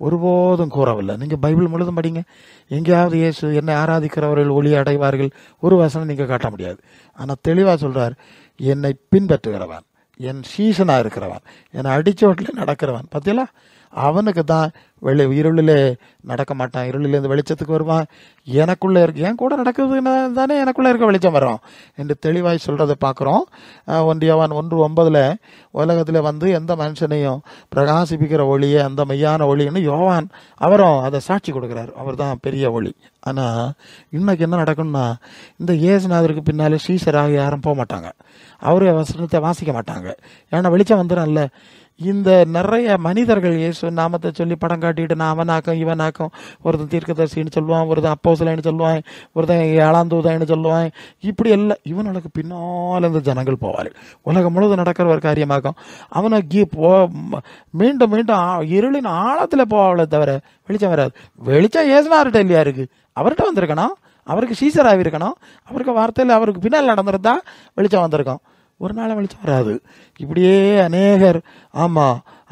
ஒருபோதும் கூறவில்லை. நீங்க பைபிள் முழுதும் படிங்க, எங்கேயாவது இயேசு என்னை ஆராதிக்கிறவர்கள் ஒளியை அடைவார்கள் ஒரு வசனம் நீங்க காட்ட முடியாது. ஆனா தெளிவா சொல்றார், என்னை பின்பற்றுகிறவன், என் சீசனா இருக்கிறவன், என்னை அடிச்சோட்டில் நடக்கிறவன், பார்த்தீங்களா, அவனுக்கு தான் இருளிலே நடக்க மாட்டான், இருளிலேருந்து வெளிச்சத்துக்கு வருவான். எனக்குள்ள இருக்கு, என் கூட நடக்குதுன்னு தானே எனக்குள்ள இருக்க வெளிச்சம் வரும் என்று தெளிவாய் சொல்றதை பார்க்கிறோம். 1 யோவான் 1:9 உலகத்தில் வந்து எந்த மனுஷனையும் பிரகாசிப்பிக்கிற ஒளியே அந்த மெய்யான ஒளின்னு யோவான் அவரும் அதை சாட்சி கொடுக்கிறார். அவர் தான் பெரிய ஒளி. ஆனா இன்னைக்கு என்ன நடக்கும்னா, இந்த இயேசுநாதருக்கு பின்னாலே சீசராக யாரும் போக மாட்டாங்க, அவரு வசனத்தை வாசிக்க மாட்டாங்க. ஏன்னா வெளிச்சம் வந்துடும்ல. இந்த நிறைய மனிதர்கள் இயேசு நாமத்தை சொல்லி படம் காட்டிட்டு நான் அவனாக்கும் இவனாக்கும், ஒருத்தன் தீர்க்கதரிசின்னு சொல்லுவான், ஒருத்தன் அப்போஸ்தலன்னு சொல்லுவான், ஒருத்தன் ஏழாந்தூதன்னு சொல்லுவான். இப்படி எல்லாம் இவனுக்கு பின்னால் இந்த ஜனங்கள் போவார்கள். உலகம் முழுவதும் நடக்கிற ஒரு காரியமாக்கும். அவனை மீண்டும் மீண்டும் இருளின் ஆழத்தில் போவாங்களே தவிர வெளிச்சம் வராது. வெளிச்சம் இயேசுநாதர்கிட்ட இல்லையா இருக்கு, அவர்கிட்ட வந்திருக்கணும், அவருக்கு சீசராக இருக்கணும், அவருக்கு வார்த்தையில் அவருக்கு பின்னால் நடந்திருந்தா வெளிச்சம் வந்திருக்கும். ஒரு நாள் வெளிச்சம் வராது. இப்படியே அநேகர், ஆமா,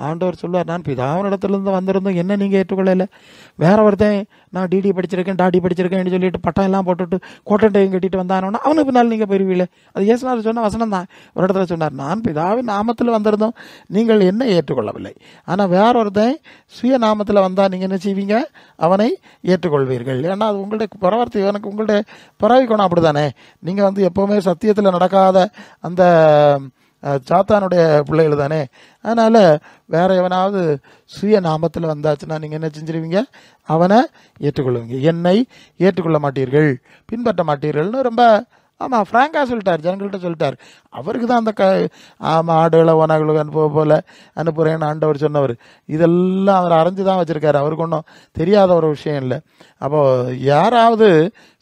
ஆண்டவர் சொல்லுவார், நான் பிதாவினிடத்திலிருந்து வந்திருந்தோம், என்ன நீங்க ஏற்றுக்கொள்ளல. வேற ஒருத்தன் நான் டிடி படிச்சிருக்கேன் டாடி படிச்சிருக்கேன்னு சொல்லிட்டு பட்டம் எல்லாம் போட்டுட்டு கோட்டையும் கட்டிட்டு வந்தானோன்னா அவனுக்கு பின்னால் நீங்க போயிருவீங்களே. அது இயேசுநாதர் சொன்ன வசனம் தான். ஒரு இடத்துல சொன்னார், நான் பிதாவின் நாமத்தில் வந்திருந்தோம், நீங்கள் என்ன ஏற்றுக்கொள்ளவில்லை. ஆனா வேற ஒருத்தன் சுய நாமத்தில் வந்தா நீங்க என்ன செய்வீங்க, அவனை ஏற்றுக்கொள்வீர்கள். ஏன்னா அது உங்களுடைய பரவர்த்தி, எனக்கு உங்களுடைய பரவிக்கணும். அப்படித்தானே நீங்க வந்து எப்பவுமே சத்தியத்தில் நடக்காத அந்த சாத்தானுடைய பிள்ளைகள் தானே. அதனால வேற எவனாவது சுய நாமத்தில் வந்தாச்சுன்னா நீங்க என்ன செஞ்சிருவீங்க, அவனை ஏற்றுக்கொள்ளுவீங்க. என்னை ஏற்றுக்கொள்ள மாட்டீர்கள், பின்பற்ற மாட்டீர்கள்னு ரொம்ப ஆமா ஃப்ராங்கா சொல்லிட்டார், ஜனங்கள்கிட்ட சொல்லிட்டார். அவருக்கு தான் அந்த ஆடுகளை ஓனாகளுக்கு அனுப்புவ போல அனுப்புறேன்னு ஆண்டவர் சொன்னவர். இதெல்லாம் அவர் அறிஞ்சுதான் வச்சிருக்காரு, அவருக்கு ஒன்றும் தெரியாத ஒரு விஷயம் இல்லை. அப்போ யாராவது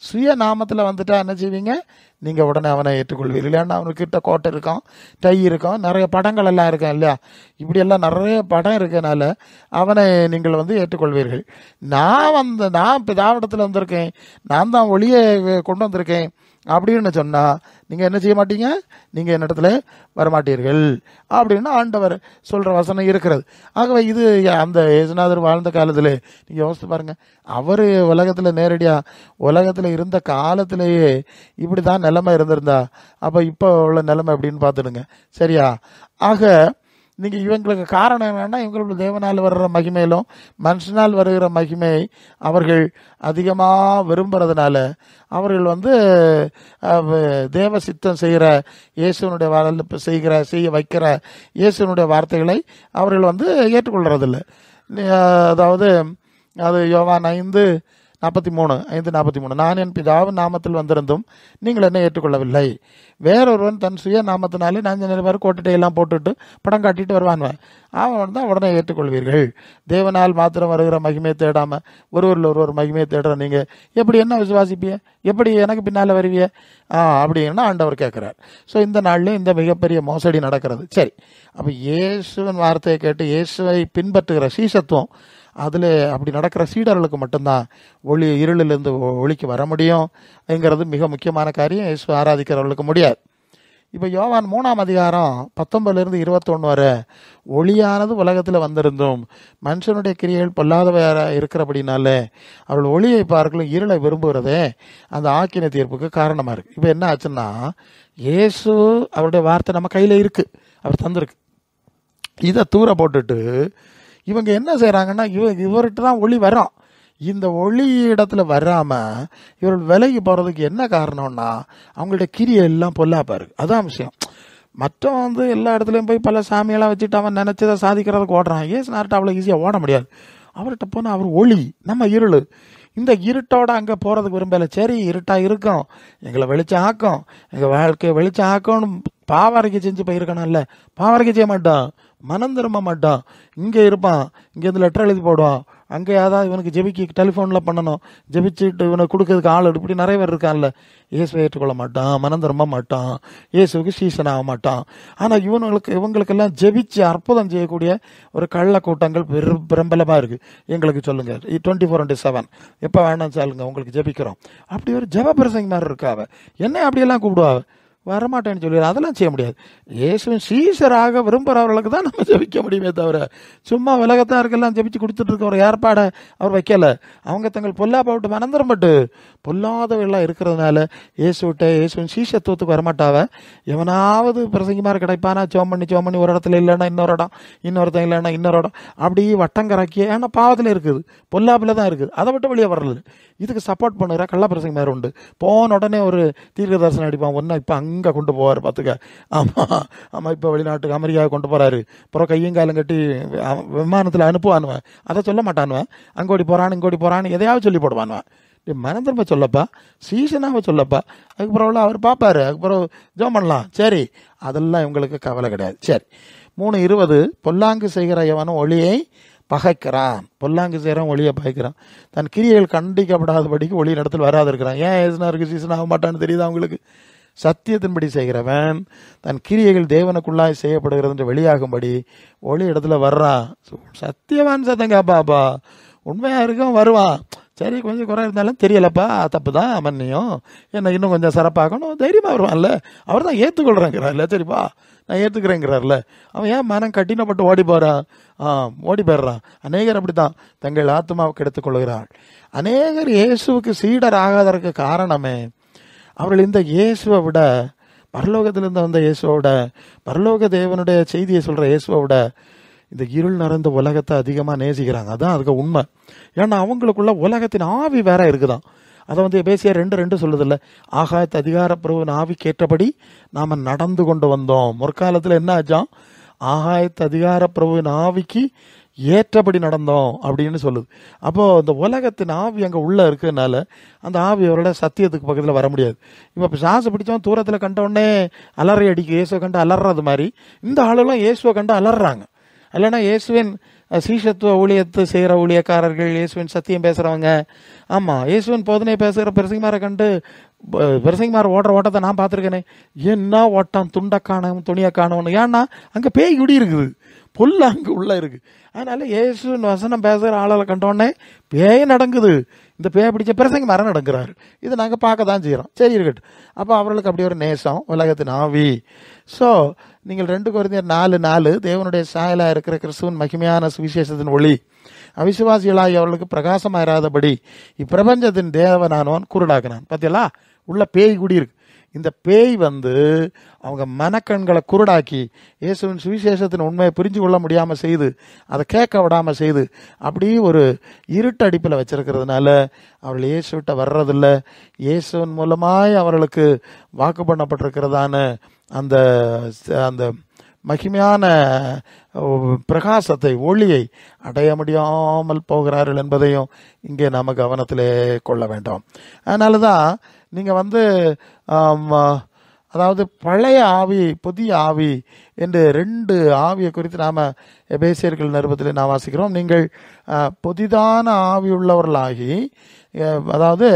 சுய நாமத்தில் வந்துட்டா என்ன செய்வீங்க, நீங்க உடனே அவனை ஏற்றுக்கொள்வீர்கள். இல்லைன்னா அவனுக்கிட்ட கோட்டை இருக்கும், டை இருக்கும், நிறைய படங்கள் எல்லாம் இருக்கும் இல்லையா, இப்படி எல்லாம் நிறைய படம் இருக்கனால அவனை நீங்கள் வந்து ஏற்றுக்கொள்வீர்கள். நான் பிதாவிடத்தில் வந்திருக்கேன், நான் தான் ஒளியை கொண்டு வந்திருக்கேன் அப்படின்னு சொன்னா நீங்க என்ன செய்ய மாட்டீங்க, நீங்க என்னிடத்துல வரமாட்டீர்கள் அப்படின்னு ஆண்டவர் சொல்ற வசனம் இருக்கிறது. ஆகவே இது அந்த இயேசுநாதர் வாழ்ந்த காலத்துல நீங்க யோசித்து பாருங்க, அவரு உலகத்துல நேரடியா உலகத்துல இருந்த காலத்திலேயே இப்படிதான் நிலைமை இருந்திருந்தா அப்ப இப்ப உள்ள நிலைமை அப்படின்னு பார்த்துடுங்க. சரியா? ஆக நீங்க இவங்களுக்கு காரணம் என்னன்னா, இவங்களுக்கு தேவனால் வர்ற மகிமையிலும் மனுஷனால் வருகிற மகிமையை அவர்கள் அதிகமா விரும்புறதுனால அவர்கள் வந்து தேவ சித்தம் செய்கிற இயேசுனுடைய செய்ய வைக்கிற இயேசுனுடைய வார்த்தைகளை அவர்கள் வந்து ஏற்றுக்கொள்றதில்லை. அதாவது அது யோவான் 5:43 நான் என் பிதாவின் நாமத்தில் வந்திருந்தும் நீங்கள் என்ன ஏற்றுக்கொள்ளவில்லை. வேறொருவன் தன் சுய நாமத்தினாலே நான் நிறைய கோட்டையெல்லாம் போட்டுட்டு படம் காட்டிட்டு வருவான், அவன் தான் உடனே ஏற்றுக்கொள்வீர்கள். தேவனால் மாத்திரம் வருகிற மகிமையை தேடாம ஒருவரில் ஒருவர் மகிமையை தேடுற நீங்க எப்படி என்ன விசுவாசிப்பிய, எப்படி எனக்கு பின்னால வருவிய அப்படின்னு ஆண்டவர் கேட்கிறார். ஸோ இந்த நாள்ல இந்த மிகப்பெரிய மோசடி நடக்கிறது. சரி, அப்ப இயேசுவின் வார்த்தையை கேட்டு இயேசுவை பின்பற்றுகிற சீசத்துவம், அதில் அப்படி நடக்கிற சீடர்களுக்கு மட்டும்தான் இருளிலிருந்து ஒளிக்கு வர முடியும்ங்கிறது மிக முக்கியமான காரியம். இயேசு ஆராதிக்கிறவர்களுக்கு முடியாது. இப்போ யோவான் 3:19-21 வரை ஒளியானது உலகத்தில் வந்திருந்தும் மனுஷனுடைய கிரியைகள் பொல்லாதவையாக இருக்கிறபடினால அவர்கள் ஒளியை பார்க்கலும் இருளை விரும்புகிறதே அந்த ஆக்கின தீர்ப்புக்கு காரணமாக இருக்கு. இப்போ என்ன ஆச்சுன்னா, இயேசு அவருடைய வார்த்தை நம்ம கையில் இருக்கு, அவர் தந்திருக்கு. இதை தூர போட்டுட்டு இவங்க என்ன செய்யறாங்கன்னா, இவர்கிட்ட தான் ஒளி வரும், இந்த ஒளி இடத்துல வராம இவர்கள் விலகி போறதுக்கு என்ன காரணம்னா அவங்களுடைய கிரியை எல்லாம் பொல்லாப்பா இருக்கு. அதான் விஷயம். மற்றவன் வந்து எல்லா இடத்துலயும் போய் பல சாமியெல்லாம் வச்சுட்டு அவன் நினைச்சதை சாதிக்கிறதுக்கு ஓடுறான். இயேசுநாதர்ட்ட அவ்வளவு ஈஸியா ஓட முடியாது. அவர்கிட்ட போனா அவர் ஒளி, நம்ம இருள். இந்த இருட்டோட அங்க போறதுக்கு விரும்பல. சரி, இருட்டா இருக்கும், எங்களை வெளிச்சம் ஆக்கும், எங்க வாழ்க்கையை வெளிச்சம் ஆக்கும்னு பாவரைக்கு செஞ்சு போயிருக்கணும்ல. பாவரைக்கு செய்ய மாட்டான், மனம் திரும்ப மாட்டான், இங்கே இருப்பான், இங்கேருந்து லெட்டர் எழுதி போடுவான், அங்கே ஏதாவது இவனுக்கு ஜெபிக்க டெலிஃபோனில் பண்ணணும், ஜெபிச்சுட்டு இவனுக்கு கொடுக்கறதுக்கு ஆள் இப்படி நிறைய பேர் இருக்கான்ல. இயேசுவை ஏற்றுக்கொள்ள மாட்டான், மனம் திரும்ப மாட்டான், இயேசுக்கு சீசன் ஆக மாட்டான். ஆனால் இவங்களுக்கெல்லாம் ஜெபிச்சு அற்புதம் செய்யக்கூடிய ஒரு கள்ள கூட்டங்கள் பிரபலமாக இருக்குது. எங்களுக்கு சொல்லுங்கள் 24/7 எப்போ வேணாம் சொல்லுங்க, உங்களுக்கு ஜெபிக்கிறோம். அப்படி ஒரு ஜெப பிரசங்க மாதிரி இருக்காவ. என்ன அப்படியெல்லாம் கூப்பிடுவாங்க, வரமாட்டேன்னு சொல்லி அதெல்லாம் செய்ய முடியாது. இயேசுவின் சீசராக விரும்புகிறவர்களுக்கு தான் நம்ம ஜெபிக்க முடியுமே தவிர சும்மா உலகத்தாருக்கெல்லாம் ஜெபிச்சு கொடுத்துட்டு இருக்க ஒரு ஏற்பாடை அவர் வைக்கல. அவங்க தங்கள் பொல்லாப்பட்டு மனந்திரம்பட்டு பொல்லாதவெல்லாம் இருக்கிறதுனால இயேசுவின் சீசத்துவத்துக்கு வரமாட்டாவ. எவனாவது பிரசங்கமாக கிடைப்பானா சோம் பண்ணி ஒரு இடத்துல இல்லைன்னா இன்னொரு இடம், இன்னொருத்தன் இல்லைன்னா இன்னொரு இடம், அப்படி வட்டங்கராக்கி. ஏன்னா பாவத்தில் இருக்குது, பொல்லாப்பில் தான் இருக்குது, அதை விட்டு வெளியே வரல. இதுக்கு சப்போர்ட் பண்ணுற கள்ள பிரசங்க மாதிரி உண்டு. போன உடனே ஒரு தீர்க்க தரிசனம் அடிப்பான், ஒன்றா இப்போ அங்கே கொண்டு போவார் பார்த்துக்க. ஆமாம் இப்போ வெளிநாட்டுக்கு அமெரிக்காவை கொண்டு போகிறாரு, அப்புறம் கையும் காலம் கட்டி விமானத்தில் அனுப்புவானுவேன். அதை சொல்ல மாட்டானுவேன், அங்கோடி போகிறான்னு எதையாவது சொல்லி போடுவானுவேன். மனந்திரும்ப சொல்லப்பா, சீசனாக சொல்லப்பா, அதுக்கப்புறம் அவர் பார்ப்பாரு, அதுக்கப்புறம் ஜோம் பண்ணலாம். சரி, அதெல்லாம் இவங்களுக்கு கவலை கிடையாது. சரி, 3:20 பொல்லாங்கு செய்கிற எவனும் ஒளியை பகைக்கிறான். பொல்லாங்கு செய்கிறான், ஒளியை பகைக்கிறான். தன் கிரியைகள் கண்டிக்கப்படாதபடிக்கு ஒளி இடத்துல வராது இருக்கிறான். ஏன் ஏசுனாருக்கு சீசன் ஆக மாட்டான்னு தெரியுது அவங்களுக்கு. சத்தியத்தின்படி செய்கிறவன் தன் கிரியைகள் தேவனுக்குள்ளாய் செய்யப்படுகிறது என்று வெளியாகும்படி ஒளி இடத்துல வர்றான். சத்தியவான் சத்தங்க பாப்பா, உண்மையாக இருக்கும் வருவான். சரி, கொஞ்சம் குறை இருந்தாலும் தெரியலப்பா, தப்பு தான், மன்னியும், என்ன இன்னும் கொஞ்சம் சிறப்பாகணும், தைரியமாக வருவான்ல. அவர் தான் ஏற்றுக்கொள்கிறேங்கிறார்ல. சரிப்பா, நான் ஏற்றுக்கிறேங்கிறார்ல. அவன் ஏன் மனம் கட்டினப்பட்டு ஓடி போயிடுறான். அநேகர் அப்படி தான் தங்கள் ஆத்மாவுக்கு எடுத்துக்கொள்கிறாள். அநேகர் இயேசுவுக்கு சீடர் ஆகாதற்கு காரணமே அவர்கள் இந்த இயேசுவை விட, பரலோகத்திலிருந்து வந்த இயேசுவை விட, பரலோக தேவனுடைய செய்தியை சொல்கிற இயேசுவை விட இந்த இருள் நிறைந்த உலகத்தை அதிகமாக நேசிக்கிறாங்க. அதான் அதுக்கு உண்மை. ஏன்னா அவங்களுக்குள்ள உலகத்தின் ஆவி வேற இருக்குதான். அதை எபேசியர் 2:2 சொல்லுதில்ல, ஆகாயத்து அதிகார பிரபுவின் ஆவி கேட்டபடி நாம் நடந்து கொண்டு வந்தோம். முற்காலத்தில் என்ன ஆச்சான், ஆகாயத்து அதிகார பிரபுவின் ஆவிக்கு ஏற்றபடி நடந்தோம் அப்படின்னு சொல்லுது. அப்போது இந்த உலகத்தின் ஆவி அங்கே உள்ளே இருக்கிறதுனால அந்த ஆவி அவரோட சத்தியத்துக்கு பக்கத்தில் வர முடியாது. இப்போ சாசை பிடிச்சவன் தூரத்தில் கண்டவுடனே அலறி அடிக்க, இயேசுவை கண்டு அலறது மாதிரி இந்த ஆளுலாம் இயேசுவை கண்டு அலறாங்க. இல்லைன்னா இயேசுவின் சீஷத்துவ ஊழியத்தை செய்கிற ஊழியக்காரர்கள், இயேசுவின் சத்தியம் பேசுகிறவங்க, ஆமாம் இயேசுவின் போதனை பேசுகிற பிரசங்கமாரை கண்டு பிரசங்கமார் ஓடுற ஓட்டத்தை நான் பார்த்துருக்கேனே, என்ன ஓட்டம், துண்டை காணும் துணியை காணும்னு. ஏன்னா அங்கே பேய் குடி இருக்குது, புல் அங்கே உள்ளே இருக்குது. அதனால இயேசுவின் வசனம் பேசுகிற ஆளை கண்டோடனே பேய் நடங்குது. இந்த பேய் பிடிச்ச பிரசங்க மரம் நடக்கிறாரு. இதை நாங்கள் பார்க்க தான் செய்கிறோம். சரி, இருக்கட்டும். அப்போ அவர்களுக்கு அப்படி ஒரு நேசம், உலகத்தின் ஆவி. ஸோ நீங்கள் 2 கொரிந்தியர் 4:4 தேவனுடைய சாயலாக இருக்கிற கிறிஸ்துவின் மகிமையான சுவிசேஷத்தின் ஒளி அவிசுவாசிகளாகி அவர்களுக்கு பிரகாசமாயிராதபடி இப்பிரபஞ்சத்தின் தேவனானவன் குருடாக்கினான். பார்த்தீங்களா, உள்ள பேய் குடி இருக்கு. இந்த பேய் அவங்க மனக்கண்களை குருடாக்கி இயேசுவின் சுவிசேஷத்தின் உண்மையை புரிஞ்சு கொள்ள முடியாமல் செய்து, அதை கேட்க விடாமல் செய்து, அப்படி ஒரு இருட்டடிப்பில் வச்சிருக்கிறதுனால அவர்கள் இயேசுவிட்ட வர்றதில்லை. இயேசுவின் மூலமாய் அவர்களுக்கு வாக்கு பண்ணப்பட்டிருக்கிறதான அந்த அந்த மகிமையான பிரகாசத்தை, ஒளியை அடைய முடியாமல் போகிறார்கள் என்பதையும் இங்கே நாம் கவனத்திலே கொள்ள வேண்டும். அதனால தான் நீங்கள் அதாவது பழைய ஆவி, புதிய ஆவி என்று 2 ஆவியை குறித்து நாம் எபேசியர்கள் நிருபத்தில் நாம் வாசிக்கிறோம். நீங்கள் புதிதான ஆவி உள்ளவர்களாகி, அதாவது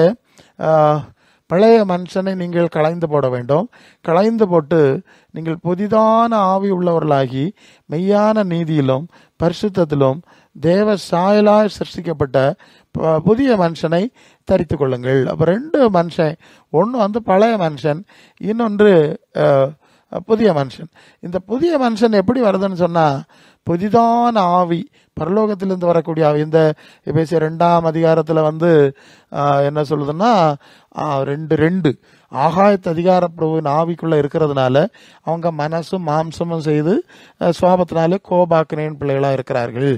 பழைய மனுஷனை நீங்கள் களைந்து போட வேண்டும். களைந்து போட்டு நீங்கள் புதிதான ஆவி உள்ளவர்களாகி மெய்யான நீதியிலும் பரிசுத்தத்திலும் தேவ சாயலாய் சிருஷ்டிக்கப்பட்ட புதிய மனுஷனை தரித்து கொள்ளுங்கள். அப்போ 2 மனுஷன், ஒன்று பழைய மனுஷன், இன்னொன்று புதிய மனுஷன். இந்த புதிய மனுஷன் எப்படி வருதுன்னு சொன்னால், புதிதான ஆவி, பரலோகத்திலிருந்து வரக்கூடிய ஆவி. இந்த எபேசியர் 2ஆம் அதிகாரத்தில் என்ன சொல்லுதுன்னா 2:2 ஆகாயத்து அதிகார பிரபுவின் ஆவிக்குள்ளே இருக்கிறதுனால அவங்க மனசும் மாம்சமும் செய்து சுவாபத்தினாலே கோபாக்கினேன் பிள்ளைகளாக இருக்கிறார்கள்.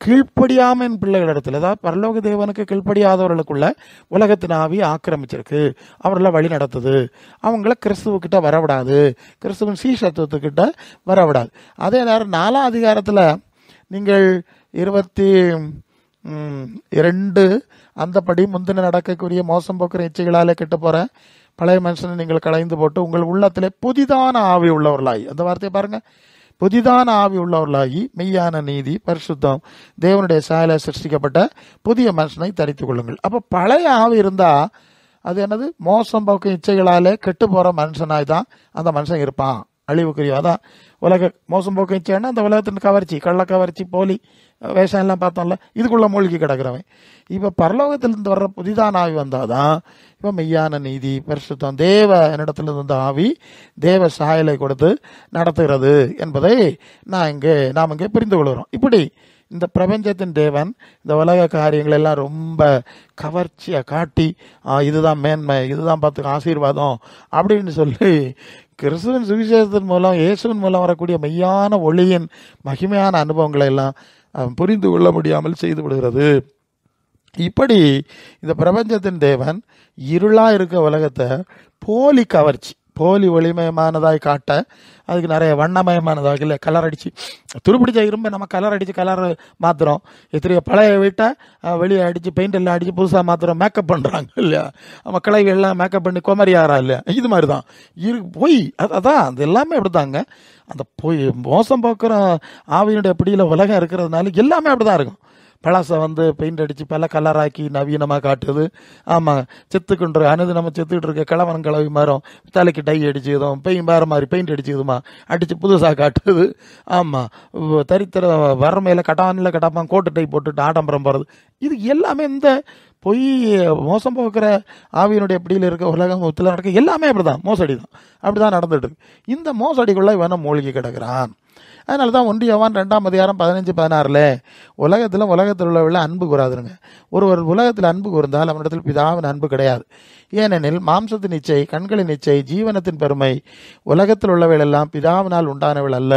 கீழ்ப்படியாமன் பிள்ளைகள் இடத்துல, அதாவது பரலோக தேவனுக்கு கீழ்ப்படியாதவர்களுக்குள்ள உலகத்தின் ஆவி ஆக்கிரமிச்சிருக்கு, அவர்களை வழி நடத்துது. அவங்கள கிறிஸ்துவக்கிட்ட வரவிடாது, கிறிஸ்துவின் சீஷத்துவத்துக்கிட்ட வரவிடாது. அதே நேரம் 4ஆம் அதிகாரத்தில் நீங்கள் 22 அந்தபடி முந்தின நடக்கக்கூடிய மோசம் போக்குற இச்சைகளாலே கெட்டு போகிற பழைய மனுஷனை நீங்கள் களைந்து போட்டு உங்கள் உள்ளத்திலே புதிதான ஆவி உள்ளவர்களாய், அந்த வார்த்தையை பாருங்க, புதிதான ஆவி உள்ளவர்களாகி மெய்யான நீதி, பரிசுத்தம், தேவனுடைய சாயல சிருஷ்டிக்கப்பட்ட புதிய மனுஷனை தரித்துக் கொள்ளுங்கள். அப்போ பழைய ஆவி இருந்தா அது என்னது? மோசம் போக்கும் இச்சைகளாலே கெட்டு போற மனுஷனாய் தான் அந்த மனுஷன் இருப்பான், அழிவுக்குரிய. அதான் உலக மோசம் போக்கும் இச்சைன்னா அந்த உலகத்தின் கவர்ச்சி, கள்ள கவர்ச்சி, போலி வேஷம் எல்லாம் பார்த்தோம்ல, இதுக்குள்ள மூழ்கி கிடக்கிறவன். இப்போ பரலோகத்திலிருந்து வர்ற புதிதான ஆவி வந்தாதான் இப்போ மெய்யான நீதி, பரிசுத்தம், தேவ என்னிடத்திலிருந்து வந்த ஆவி தேவ சாயலை கொடுத்து நடத்துகிறது என்பதை நாம் இங்கே புரிந்து கொள்கிறோம். இப்படி இந்த பிரபஞ்சத்தின் தேவன் இந்த உலக காரியங்கள் எல்லாம் ரொம்ப கவர்ச்சியை காட்டி இதுதான் மேன்மை, இதுதான் பார்த்து ஆசீர்வாதம் அப்படின்னு சொல்லி கிறிஸ்துவின் சுவிசேஷத்தின் மூலம், இயேசுவின் மூலம் வரக்கூடிய மெய்யான ஒளியின் மகிமையான அனுபவங்களை எல்லாம் புரிந்து கொள்ள முடியாமல் செய்து விடுகிறது. இப்படி இந்த பிரபஞ்சத்தின் தேவன் இருளா இருக்க உலகத்தை போலி கவர்ச்சி, போலி ஒளிமயமானதாய் காட்ட அதுக்கு நிறைய வண்ணமயமானதாக இல்லை, கலர் அடித்து துருப்பிடிச்ச இரும்பை நம்ம கலர் அடித்து கலர் மாற்றுறோம். எத்தனையோ பழைய வீட்டை வெளியே அடித்து பெயிண்ட் எல்லாம் அடித்து புதுசாக மாற்றுறோம், மேக்கப் பண்ணுறாங்க இல்லையா? மக்களை எல்லாம் மேக்கப் பண்ணி குமரி ஆறா இல்லையா? இது மாதிரி தான் பொய். அதான் அது எல்லாமே அப்படி தாங்க. அந்த பொய் மோசம் போக்குற ஆவியினுடைய பிடியில் உலகம் இருக்கிறதுனால எல்லாமே அப்படி தான் இருக்கும். பழசை பெயிண்ட் அடித்து பல கலராக்கி நவீனமாக காட்டுது. ஆமாம், செத்துக்குன்ற அனுது நம்ம செத்துக்கிட்டு இருக்க கிழவன் கிளவி மரம் தலைக்கு டை அடிச்சுதும் வேறு மாதிரி பெயிண்ட் அடிச்சுதுமா அடித்து புதுசாக காட்டுது. ஆமாம், தரித்திர வறுமையில் கட்டானில் கட்டாப்பான் கோட்டு டை போட்டுட்டு ஆடம்பரம் போகிறது. இது எல்லாமே இந்த பொய் மோசம் போக்குற ஆவியினுடைய பிடியில் இருக்க உலகத்தில் நடக்க எல்லாமே அப்படி தான், மோசடி தான், அப்படி தான் நடந்துட்டு இருக்கு. இந்த மோசடிக்குள்ளே இவனை மூழ்கி கிடக்கிறான். அதனால தான் 1 யோவான் 2:15-16 உலகத்தில் உள்ளவர்கள் அன்பு கூறாதுங்க. ஒருவர் உலகத்தில் அன்பு கூர்ந்தால் அவனிடத்தில் பிதாவின் அன்பு கிடையாது. ஏனெனில் மாம்சத்தின் இச்சை, கண்களின் இச்சை, ஜீவனத்தின் பெருமை, உலகத்தில் உள்ளவைகள் எல்லாம் பிதாவினால் உண்டானவள் அல்ல,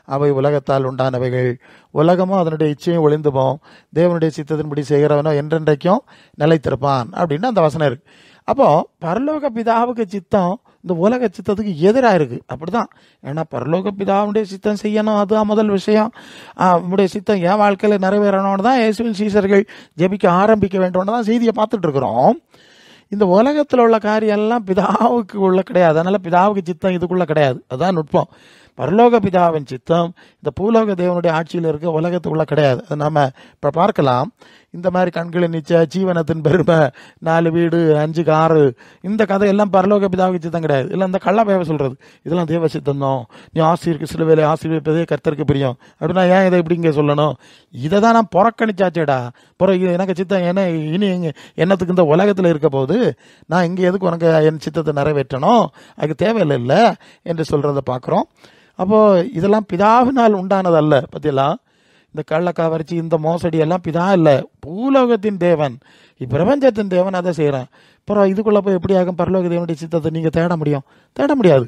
அவை உலகத்தால் உண்டானவைகள். உலகமும் அதனுடைய இச்சையும் ஒளிந்துபோம், தேவனுடைய சித்தத்தின்படி செய்கிறவனோ என்றென்றைக்கும் நிலைத்திருப்பான் அப்படின்னு அந்த வசனம் இருக்கு. அப்போ பரலோக பிதாவுக்கு சித்தம் இந்த உலக சித்தத்துக்கு எதிராக இருக்கு. அப்படிதான். ஏன்னா பரலோக பிதாவுடைய சித்தம் செய்யணும், அதுதான் முதல் விஷயம். நம்முடைய சித்தம் என் வாழ்க்கையில் நிறைவேறணும்னு தான் இயேசுவின் சீஷர்கள் ஜெபிக்க ஆரம்பிக்க வேண்டும்னு தான் செய்தியை பார்த்துட்டு இருக்கிறோம். இந்த உலகத்தில் உள்ள காரியம் எல்லாம் பிதாவுக்கு உள்ள கிடையாது. அதனால பிதாவுக்கு சித்தம் இதுக்குள்ள கிடையாது. அதுதான் நுட்பம். பரலோக பிதாவின் சித்தம் இந்த பூலோக தேவனுடைய ஆட்சியில் இருக்க உலகத்துக்குள்ள கிடையாது. அது நம்ம இப்போ பார்க்கலாம். இந்த மாதிரி கண்களின் நிச்சய, ஜீவனத்தின் பெருமை, 4 வீடு 5 காரு, இந்த கதையெல்லாம் பரலோக பிதாவுக்கு சித்தம் கிடையாது. இல்லை இந்த கள்ளப்பேவை சொல்றது இதெல்லாம் தேவ சித்தம் தான். நீ ஆசிரியருக்கு சிலுவையிலே ஆசீர்வதிப்பதே கர்த்தருக்கு பிரியம் அப்படின்னா ஏன் இதை இப்படி இங்கே சொல்லணும்? இதை தான் நான் புறக்கணிச்சாச்சேடா. எனக்கு சித்தம் என்ன இனி என்னத்துக்கு இந்த உலகத்தில் இருக்க போது நான் இங்கே எதுக்கு உனக்கு என் சித்தத்தை நிறைவேற்றணும்? அதுக்கு தேவையில்லை இல்லை என்று சொல்றதை பார்க்குறோம். அப்போது இதெல்லாம் பிதாவினால் உண்டானதல்ல. பற்றியெல்லாம் இந்த கள்ளக்காவரிச்சி, இந்த மோசடி எல்லாம் பிதா இல்லை, பூலோகத்தின் தேவன், இப்பிரபஞ்சத்தின் தேவன் அதை செய்கிறான். அப்புறம் இதுக்குள்ளே போய் எப்படி ஆகும் பரலோக தேவனுடைய சித்தத்தை நீங்கள் தேட முடியாது.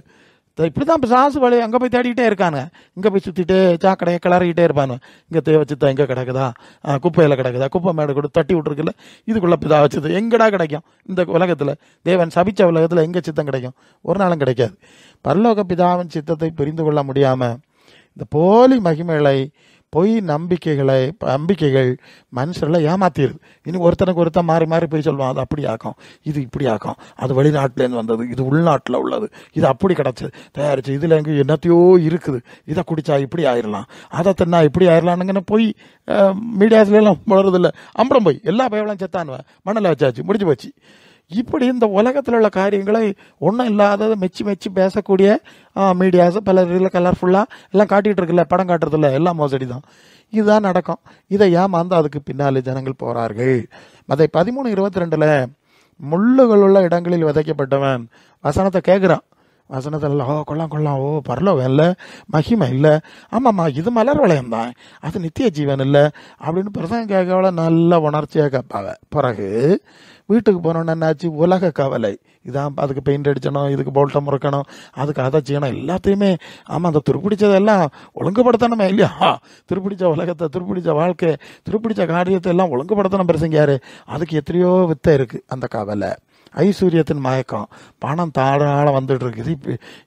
இப்படி தான் பிசாசு வழி அங்கே போய் தேடிக்கிட்டே இருக்காங்க. இங்கே போய் சுற்றிட்டு சாக்கடையை கிளறிக்கிட்டே இருப்பானு. இங்கே தேவ சித்தம் எங்கே கிடக்குதா? குப்பையில் கிடக்குதா? குப்பை மேடு கூட தட்டி விட்டுருக்குல்ல, இதுக்குள்ளே பிதா வச்சது எங்கடா கிடைக்கும்? இந்த உலகத்தில் தேவன் சபிச்ச உலகத்தில் எங்கே சித்தம் கிடைக்கும்? ஒரு நாளும் கிடைக்காது. பரலோக பிதாவின் சித்தத்தை புரிந்து கொள்ள முடியாமல் இந்த போலி மகிமைகளை, பொய் நம்பிக்கைகள் மனுஷர்களை ஏமாத்திடுது. இனி ஒருத்தனுக்கு ஒருத்தன் மாறி மாறி போய் சொல்லுவான், அது அப்படி ஆக்கும், இது இப்படி ஆக்கும், அது வெளிநாட்டிலேருந்து வந்தது, இது உள்நாட்டில் உள்ளது, இது அப்படி கிடச்சி தயாரிச்சு, இதில் எங்கே என்னத்தையோ இருக்குது, இதை குடிச்சா இப்படி ஆயிடலாம், அதை தின்னா இப்படி ஆயிடலானுங்கன்னு போய் மீடியாஸ்லாம் வளருதில்ல, அம்பரம் போய் எல்லா பயவெல்லாம் செத்தானுவேன், மண்ணில் வச்சாச்சு, முடிஞ்சு போச்சு. இப்படி இந்த உலகத்தில் உள்ள காரியங்களை ஒன்றும் இல்லாததை மெச்சி பேசக்கூடிய மீடியாஸ் பல இதில் கலர்ஃபுல்லாக எல்லாம் காட்டிகிட்டு இருக்குல்ல, படம் காட்டுறதில்ல, எல்லாம் மோசடி தான். இதுதான் நடக்கும். இதை ஏமாந்து அதுக்கு பின்னாலே ஜனங்கள் போகிறார்கள். அதை 13:22 முள்ளுகள் உள்ள இடங்களில் விதைக்கப்பட்டவன் வசனத்தை கேட்குறான். வசனத்தில் கொல்லாம் பரலோகம் இல்லை, மகிமை இல்லை, ஆமாம்மா இது மலர் வளையம் தான், அது நித்திய ஜீவன் இல்லை அப்படின்னு பிரசங்க கேட்கவள நல்ல உணர்ச்சியாக கேட்பாங்க. பிறகு வீட்டுக்கு போனோன்னு என்னாச்சு? உலக கவலை, இதான் அதுக்கு பெயிண்ட் அடிச்சணும், இதுக்கு போல்ட்டை முறுக்கணும், அதுக்கு அதை செய்யணும், எல்லாத்தையுமே. ஆமாம், அந்த துருப்பிடிச்சதெல்லாம் ஒழுங்குபடுத்தணுமே இல்லையா? துருப்பிடிச்ச உலகத்தை, துருப்பிடிச்ச வாழ்க்கை, துருப்பிடிச்ச காரியத்தை எல்லாம் ஒழுங்குபடுத்தணும் பிரசங்கியாரு. அதுக்கு எத்தனையோ வித்தை இருக்குது. அந்த கவலை, ஐஸ்வர்யத்தின் மயக்கம், பணம் தாராள வந்துட்டு இருக்குது.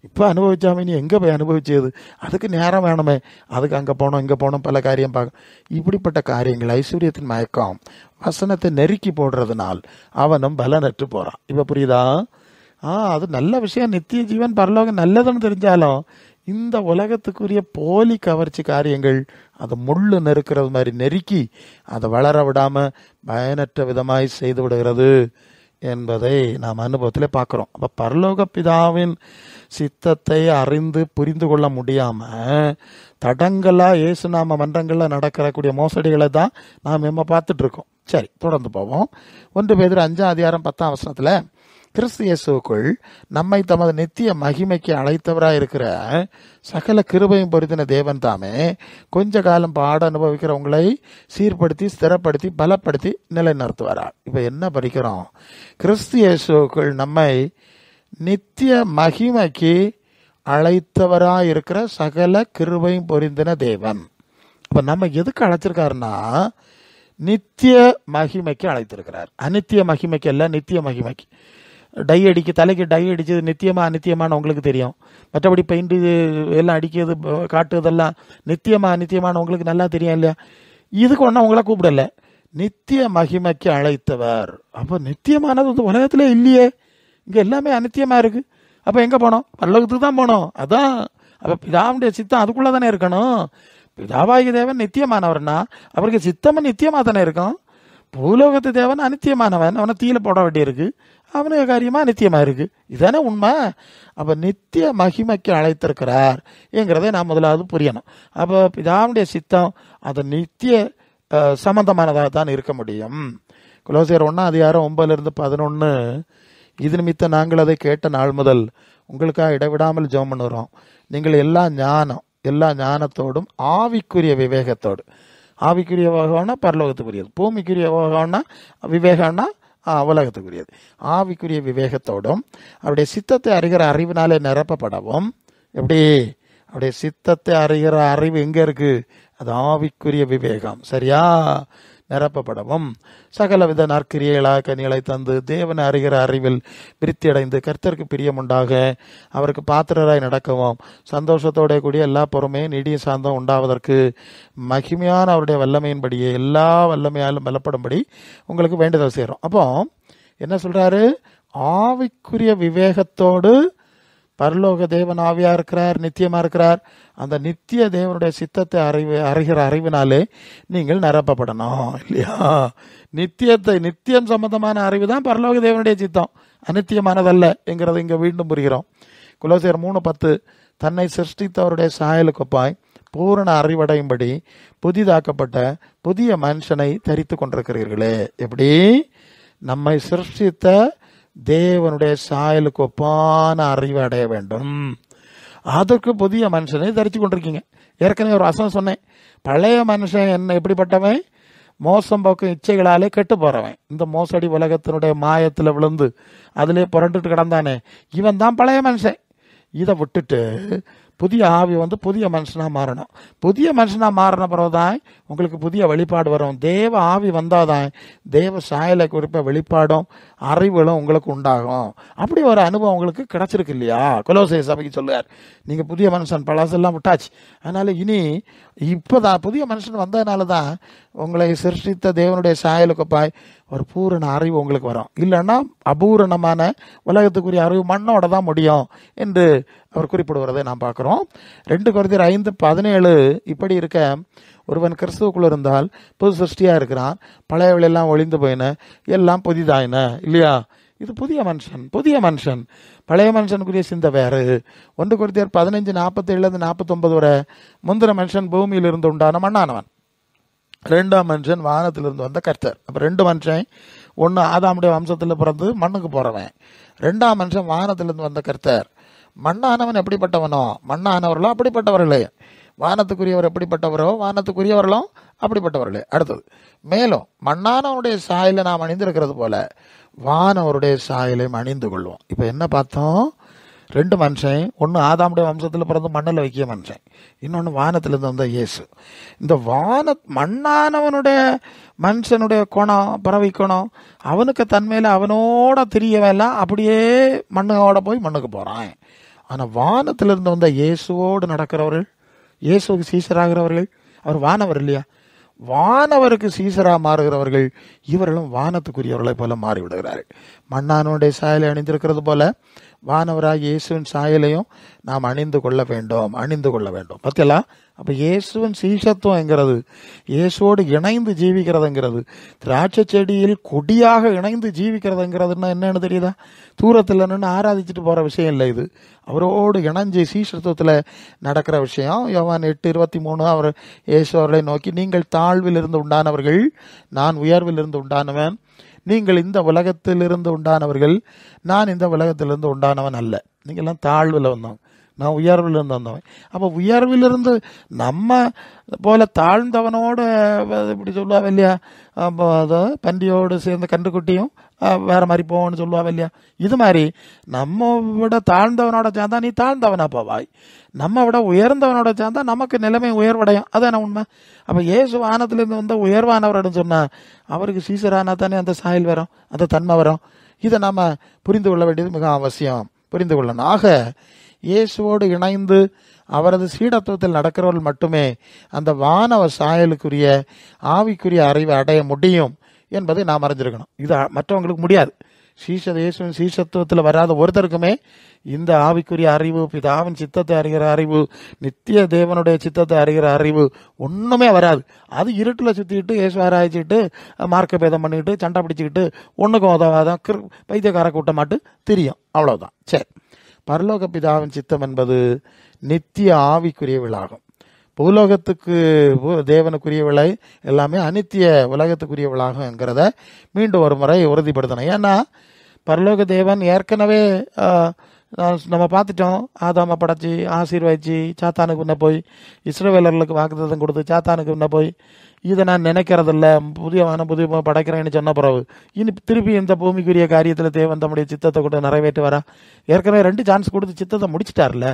இப்போ அனுபவிச்சாமே நீ எங்கே போய் அனுபவிச்சது? அதுக்கு நேரம் வேணுமே, அதுக்கு அங்கே போனோம் இங்கே போனோம் பல காரியம் பார்க்க. இப்படிப்பட்ட காரியங்கள், ஐஸ்வர்யத்தின் மயக்கம் வசனத்தை நெருக்கி போடுறதுனால் அவனும் பலனற்று போகிறான். இப்போ புரியுதா? அது நல்ல விஷயம், நித்திய ஜீவன் பரலோகம் நல்லதுன்னு தெரிஞ்சாலும் இந்த உலகத்துக்குரிய போலி கவர்ச்சி காரியங்கள் அதை முள்ளு நெருக்கிறது மாதிரி நெருக்கி அதை வளர விடாம பயனற்ற விதமாய் செய்து விடுகிறது என்பதை நாம் அனுபவத்தில் பார்க்குறோம். அப்போ பரலோக பிதாவின் சித்தத்தை அறிந்து புரிந்து கொள்ள முடியாம தடங்களா இயேசுநாம மன்றங்களில் நடக்கக்கூடிய மோசடிகளை தான் நாம் பார்த்துட்டு இருக்கோம். சரி, தொடர்ந்து போவோம். 1 பேதுரு 5:10 கிறிஸ்து இயேசுவுக்குள் நம்மை தமது நித்திய மகிமைக்கு அழைத்தவராய் இருக்கிற சகல கிருபையும் பொருந்தின தேவன் தாமே கொஞ்ச காலம் பாட அனுபவிக்கிறவங்களை சீர்படுத்தி ஸ்திரப்படுத்தி பலப்படுத்தி நிலைநிறுத்துவாரா. இப்ப என்ன படிக்கிறோம்? கிறிஸ்து இயேசுவுக்குள் நம்மை நித்திய மகிமைக்கு அழைத்தவராய் இருக்கிற சகல கிருபையும் பொருந்தின தேவன். அப்ப நம்ம எதுக்கு அழைச்சிருக்காருன்னா நித்திய மகிமைக்கு அழைத்திருக்கிறார். அநித்திய மகிமைக்கு அல்ல, நித்திய மகிமைக்கு. தலைக்கு டை அடிச்சது நித்தியமா அநித்தியமான உங்களுக்கு தெரியும். மற்றபடி பெயிண்ட் எல்லாம் அடிக்கிறது காட்டுறதெல்லாம் நித்தியமா அநித்தியமான உங்களுக்கு நல்லா தெரியும் இல்லையா? இதுக்கு ஒன்றும் உங்களை கூப்பிடல, நித்திய மகிமைக்கு அழைத்தவர். அப்போ நித்தியமானது வந்து உலகத்திலே இல்லையே, இங்கே எல்லாமே அநித்தியமாக இருக்கு. அப்போ எங்கே போனோம்? பரலோகத்துக்கு தான் போனோம். அதான் அப்போ பிதாவுடைய சித்தம் அதுக்குள்ளே தானே இருக்கணும். பிதாவாகிய தேவன் நித்தியமானவர்னா அவருக்கு சித்தமும் நித்தியமாக தானே இருக்கும். பூலோகத்து தேவன் அநித்தியமானவன், அவனை தீயில போட வேண்டியிருக்கு, அவனுக்கு காரியமா நித்தியமா இருக்கு. இதுதானே உண்மை. அப்ப நித்திய மகிமைக்கு அழைத்திருக்கிறார் என்கிறதை நான் முதலாவது புரியணும். அப்போ பிதாவுடைய சித்தம் அது நித்திய சம்பந்தமானதாக தான் இருக்க முடியும். கொலோசியர் 1:9-11 இது நிமித்த நாங்கள் அதை கேட்ட நாள் முதல் உங்களுக்காக இடைவிடாமல் ஜெபம் பண்ணுறோம். நீங்கள் எல்லா ஞானத்தோடும் ஆவிக்குரிய விவேகத்தோடு, ஆவிக்குரிய விவேகம்னா பரலோகத்துக்குரியது, பூமிக்குரிய விவேகம்னா உலகத்துக்குரியது, ஆவிக்குரிய விவேகத்தோடும் அவருடைய சித்தத்தை அறிகிற அறிவினாலே நிரப்பப்படவும். எப்படி? அவருடைய சித்தத்தை அறிகிற அறிவு எங்க இருக்கு? அது ஆவிக்குரிய விவேகம். சரியா? நிரப்பப்படவும் சகலவித நற்கிரியைகளாக கனிகளை தந்து தேவனை அறிகிற அறிவில் விருத்தி அடைந்து கர்த்தருக்கு பிரியமுண்டாக அவருக்கு பாத்திரராய் நடக்கவும் சந்தோஷத்தோட கூடிய எல்லா பொறுமையும் நீடிய சாந்தம் உண்டாவதற்கு மகிமையான அவருடைய வல்லமையின்படியே எல்லா வல்லமையாலும் பலப்படும்படி உங்களுக்கு வேண்டுதல் செய்கிறோம். அப்போ என்ன சொல்றாரு? ஆவிக்குரிய விவேகத்தோடு பரலோக தேவன் ஆவியா இருக்கிறார், நித்தியமா இருக்கிறார். அந்த நித்திய தேவனுடைய சித்தத்தை அறிகிற அறிவினாலே நீங்கள் நிரப்பப்படணும் இல்லையா? நித்தியம் சம்பந்தமான அறிவு தான் பரலோக தேவனுடைய சித்தம், அநித்தியமானதல்ல என்கிறத இங்க மீண்டும் புரிகிறோம். கொலோசியர் 3:10 தன்னை சிருஷ்டித்தவருடைய சாயலுக்கு ஒப்பாய் பூரண அறிவடையும்படி புதிதாக்கப்பட்ட புதிய மனுஷனை தரித்து கொண்டிருக்கிறீர்களே. எப்படி? நம்மை சிருஷ்டித்த தேவனுடைய சாயலுக்கு ஒப்பான அறிவு அடைய வேண்டும். அதற்கு புதிய மனுஷனை தரித்து கொண்டிருக்கீங்க. ஏற்கனவே ஒரு வசனம் சொன்னேன், பழைய மனுஷன் என்ன எப்படிப்பட்டவன்? மோசம் போக்கும் இச்சைகளாலே கெட்டு போறவன். இந்த மோசடி உலகத்தினுடைய மாயத்தில் விழுந்து அதிலே புரண்டுட்டு கிடந்தானே, இவன் தான் பழைய மனுஷன். இதை விட்டுட்டு புதிய ஆவி வந்து புதிய மனுஷனா மாறணும். புதிய மனுஷனா மாறின பிறகுதான் உங்களுக்கு புதிய வெளிப்பாடு வரும். தேவ ஆவி வந்தாதான் தேவ சாயலை குறிப்ப வெளிப்பாடும் அறிவுகளும் உங்களுக்கு உண்டாகும். அப்படி ஒரு அனுபவம் உங்களுக்கு கிடைச்சிருக்கு இல்லையா? கொலோசை சபைக்கு சொல்லுவார், நீங்க புதிய மனுஷன், பழசெல்லாம் விட்டாச்சு, அதனால இனி இப்பதான் புதிய மனுஷன் வந்ததுனால தான் உங்களை சிருஷ்டித்த தேவனுடைய சாயலுக்கு பாய் ஒரு பூரண அறிவு உங்களுக்கு வரும். இல்லைன்னா அபூரணமான உலகத்துக்குரிய அறிவு மண்ணோட தான் முடியும் என்று அவர் குறிப்பிடுவதை நாம் பார்க்கிறோம். 2 கொரிந்தியர் 5:17 இப்படி இருக்க ஒருவன் கிறிஸ்துவுக்குள்ள இருந்தால் புது சிருஷ்டியா இருக்கிறான், பழையவளெல்லாம் ஒளிந்து போயின, எல்லாம் புதிதாயின இல்லையா? இது புதிய மனுஷன். பழைய மனுஷனுக்குரிய சிந்தை வேறு. 1 கொரிந்தியர் 15:47-49 வரை முந்தின மனுஷன் பூமியில் இருந்து உண்டான மண்ணானவன், 2ஆம் மனுஷன் வானத்திலிருந்து வந்த கர்த்தர். அப்ப 2 மனுஷன், ஒன்னு ஆதாமுடைய வம்சத்தில் பிறந்து மண்ணுக்கு போறவன், 2ஆம் மனுஷன் வானத்திலிருந்து வந்த கர்த்தர். மண்ணானவன் எப்படிப்பட்டவனோ மண்ணானவர்களோ அப்படிப்பட்டவர்களே, வானத்துக்குரியவர் எப்படிப்பட்டவரோ வானத்துக்குரியவர்களும் அப்படிப்பட்டவர்களே. அடுத்தது, மேலும் மண்ணானவனுடைய சாயலை நாம் அணிந்திருக்கிறது போல வானவருடைய சாயலையும் அணிந்து கொள்வோம். இப்ப என்ன பார்த்தோம்? 2 மனுஷன், ஒன்னு ஆதாமுடைய வம்சத்தில் பிறந்து மண்ணில் வைக்கிய மனுஷன், இன்னொன்னு வானத்திலிருந்து வந்த இயேசு. இந்த மண்ணானவனுடைய மனுஷனுடைய குணம், பறவை குணம், அவனுக்கு தன்மையில அவனோட தெரியவெல்லாம் அப்படியே மண்ணோட போய் மண்ணுக்கு போறான். ஆனா வானத்திலிருந்து வந்த இயேசுவோடு நடக்கிறவர்கள், இயேசுக்கு சீசராகிறவர்கள், அவர் வானவர் இல்லையா? வானவருக்கு சீசரா மாறுகிறவர்கள் இவர்களும் வானத்துக்குரியவர்களைப் போல மாறிவிடுகிறார்கள். மண்ணானுடைய சாயலை அணிந்திருக்கிறது போல வானவராக இயேசுவின் சாயலையும் நாம் அணிந்து கொள்ள வேண்டும். பார்த்தீங்களா? அப்போ இயேசுவின் சீஷத்துவங்கிறது, இயேசுவோடு இணைந்து ஜீவிக்கிறதுங்கிறது, திராட்சை செடியில் கொடியாக இணைந்து ஜீவிக்கிறதுங்கிறதுன்னா என்னன்னு தெரியுதா? தூரத்தில் நின்று ஆராதிச்சுட்டு போகிற விஷயம் இல்லை. இது அவரோடு இணைஞ்சு சீஷத்துவத்தில் நடக்கிற விஷயம். யோவான் 8:23 அவர் இயேசு அவர்களை நோக்கி, நீங்கள் தாழ்வில் இருந்து உண்டானவர்கள், நான் உயர்வில் இருந்து உண்டானவன். நீங்கள் இந்த உலகத்திலிருந்து உண்டானவர்கள், நான் இந்த உலகத்திலிருந்து உண்டானவன் அல்ல. நீங்கள்லாம் தாழ்வில் வந்தவன், நான் உயர்விலிருந்து வந்தவன். அப்போ உயர்விலிருந்து நம்ம போல தாழ்ந்தவனோட இப்படி சொல்லுவாங்க இல்லையா? பண்டியோடு சேர்ந்த கன்றுக்குட்டியும் வேற மாதிரி போவோன்னு சொல்லுவாங்க இல்லையா? இது மாதிரி நம்ம விட தாழ்ந்தவனோட சேர்ந்தா நீ தாழ்ந்தவனா போவாய், நம்ம விட உயர்ந்தவனோட சேர்ந்தா நமக்கு நிலைமை உயர்வடையும். அதான உண்மை. அப்போ இயேசு வானத்திலிருந்து வந்த உயர்வானவர்னு சொன்னா அவருக்கு சீசரானா தானே அந்த சாயல் வரும், அந்த தன்மை வரும். இதை நம்ம புரிந்து கொள்ள வேண்டியது மிக அவசியம், புரிந்து கொள்ளணும். ஆக இயேசுவோடு இணைந்து அவரது சீடத்துவத்தில் நடக்கிறவர்கள் மட்டுமே அந்த வானவ சாயலுக்குரிய ஆவிக்குரிய அறிவை அடைய முடியும் என்பதை நாம் அறிஞ்சிருக்கணும். இது மற்றவங்களுக்கு முடியாது. இயேசுவின் சீஷத்துவத்தில் வராத ஒருத்தருக்குமே இந்த ஆவிக்குரிய அறிவு, பிதாவின் சித்தத்தை அறிகிற அறிவு, நித்திய தேவனுடைய சித்தத்தை அறிகிற அறிவு ஒன்றுமே வராது. அது இருட்டில் சுற்றிக்கிட்டு இயேசு ஆராய்ச்சிக்கிட்டு மார்க்க பேதம் பண்ணிக்கிட்டு சண்டை பிடிச்சிக்கிட்டு ஒன்றுக்கும் உதவாதான் பைத்தியக்கார கூட்டமாட்டு தெரியும், அவ்வளோதான். சரி, பரலோக பிதாவின் சித்தம் என்பது நித்திய ஆவிக்குரிய விழாகும். பூலோகத்துக்கு தேவனுக்குரிய விலை எல்லாமே அனித்திய உலகத்துக்குரிய விழாகுங்கிறத மீண்டும் ஒரு முறை உறுதிப்படுத்தணும். ஏன்னா பரலோக தேவன் ஏற்கனவே நம்ம பார்த்துட்டோம். ஆதாமை படைச்சி ஆசீர்வதிச்சு சாத்தானுக்கு முன்ன போய் இஸ்ரவேலர்களுக்கு வாக்குத்தத்தம் கொடுத்து சாத்தானுக்கு முன்ன போய் இதை நான் நினைக்கிறதில்ல, புதிய படைக்கிறேன்னு சொன்ன பிறகு இனி திருப்பி இந்த பூமிக்குரிய காரியத்தில் தேவன் தம்முடைய சித்தத்தை கூட நிறைவேற்றி வரா. ஏற்கனவே 2 சான்ஸ் கொடுத்து சித்தத்தை முடிச்சிட்டார்ல.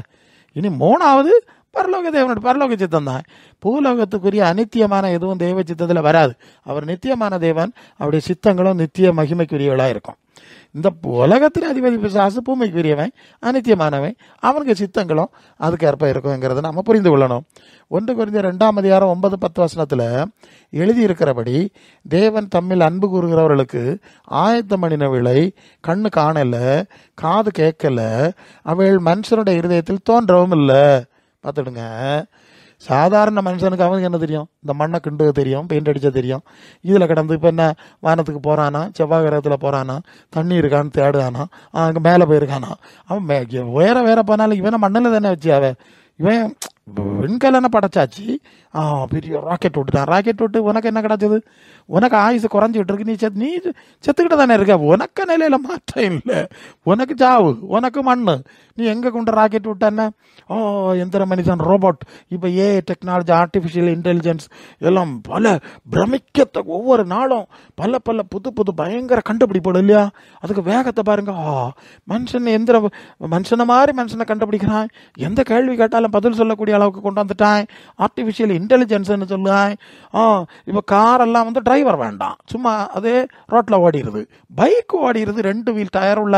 இனி 3வது பரலோக தேவனுடைய பரலோக சித்தம் தான். பூலோகத்துக்குரிய அநித்தியமான எதுவும் தெய்வ சித்தத்தில் வராது. அவர் நித்தியமான தேவன், அவருடைய சித்தங்களும் நித்திய மகிமைக்குரியவளாக இருக்கும். இந்த உலகத்தின் அதிபதி பிசாசு பூமிக்குரியவன், அநித்தியமானவன், அவனுக்கு சித்தங்களும் அதுக்கு ஏற்ப இருக்குங்கிறத நம்ம புரிந்து கொள்ளணும். 1 கொரிந்தியர் 2:9-10 எழுதியிருக்கிறபடி தேவன் தம்மில் அன்பு கூறுகிறவர்களுக்கு ஆயத்தம் பண்ணின விலை கண்ணு காணல, காது கேட்கல, அவள் மனுஷனுடைய இருதயத்தில் தோன்றவும் இல்லை. பார்த்துடுங்க, சாதாரண மனுஷனுக்கு அவனுக்கு என்ன தெரியும்? இந்த மண்ணை கிண்டு தெரியும், பெயிண்ட் அடிச்ச தெரியும். இதில் கிடந்து இப்போ என்ன வானத்துக்கு போகிறானா, செவ்வாய் கிரகத்தில் போகிறானா, தண்ணி இருக்கான்னு தேடுறானா, அங்கே மேலே போயிருக்கானா, அவன் வேற போனாலும் இவனை மண்ணில் தானே வச்சு இவன் விண்கலனை படைச்சாச்சு, பெரிய ராக்கெட் விட்டுட்டான். ராக்கெட் விட்டு உனக்கு என்ன கிடச்சது? உனக்கு ஆயுசு குறைஞ்சிட்டு இருக்கு, நீ செத்துக்கிட்டு தானே இருக்க. உனக்கு நிலையில மாற்றம் இல்லை, உனக்கு சாவு, உனக்கு மண்ணு. நீ எங்கே கொண்டு ராக்கெட் விட்டான? எந்திர மனிதன், ரோபோட், இப்போ டெக்னாலஜி, ஆர்டிஃபிஷியல் இன்டெலிஜென்ஸ் எல்லாம் பல பிரமிக்கத்த ஒவ்வொரு நாளும் பல புது பயங்கர கண்டுபிடிப்போம் இல்லையா? அதுக்கு வேகத்தை பாருங்க. மனுஷனை மாதிரி மனுஷனை கண்டுபிடிக்கிறான். எந்த கேள்வி கேட்டாலும் பதில் சொல்லக்கூடிய அளவுக்கு கொண்டு வந்துட்டான். ஆர்டிஃபிஷியல் இன்டெலிஜென்ஸ்ன்னு சொல்லுவான். இப்போ காரெல்லாம் வந்து டிரைவர் வேண்டாம், சும்மா அதே ரோட்டில் ஓடிடுது. பைக் ஓடிடுது, 2 வீல் டயர் உள்ள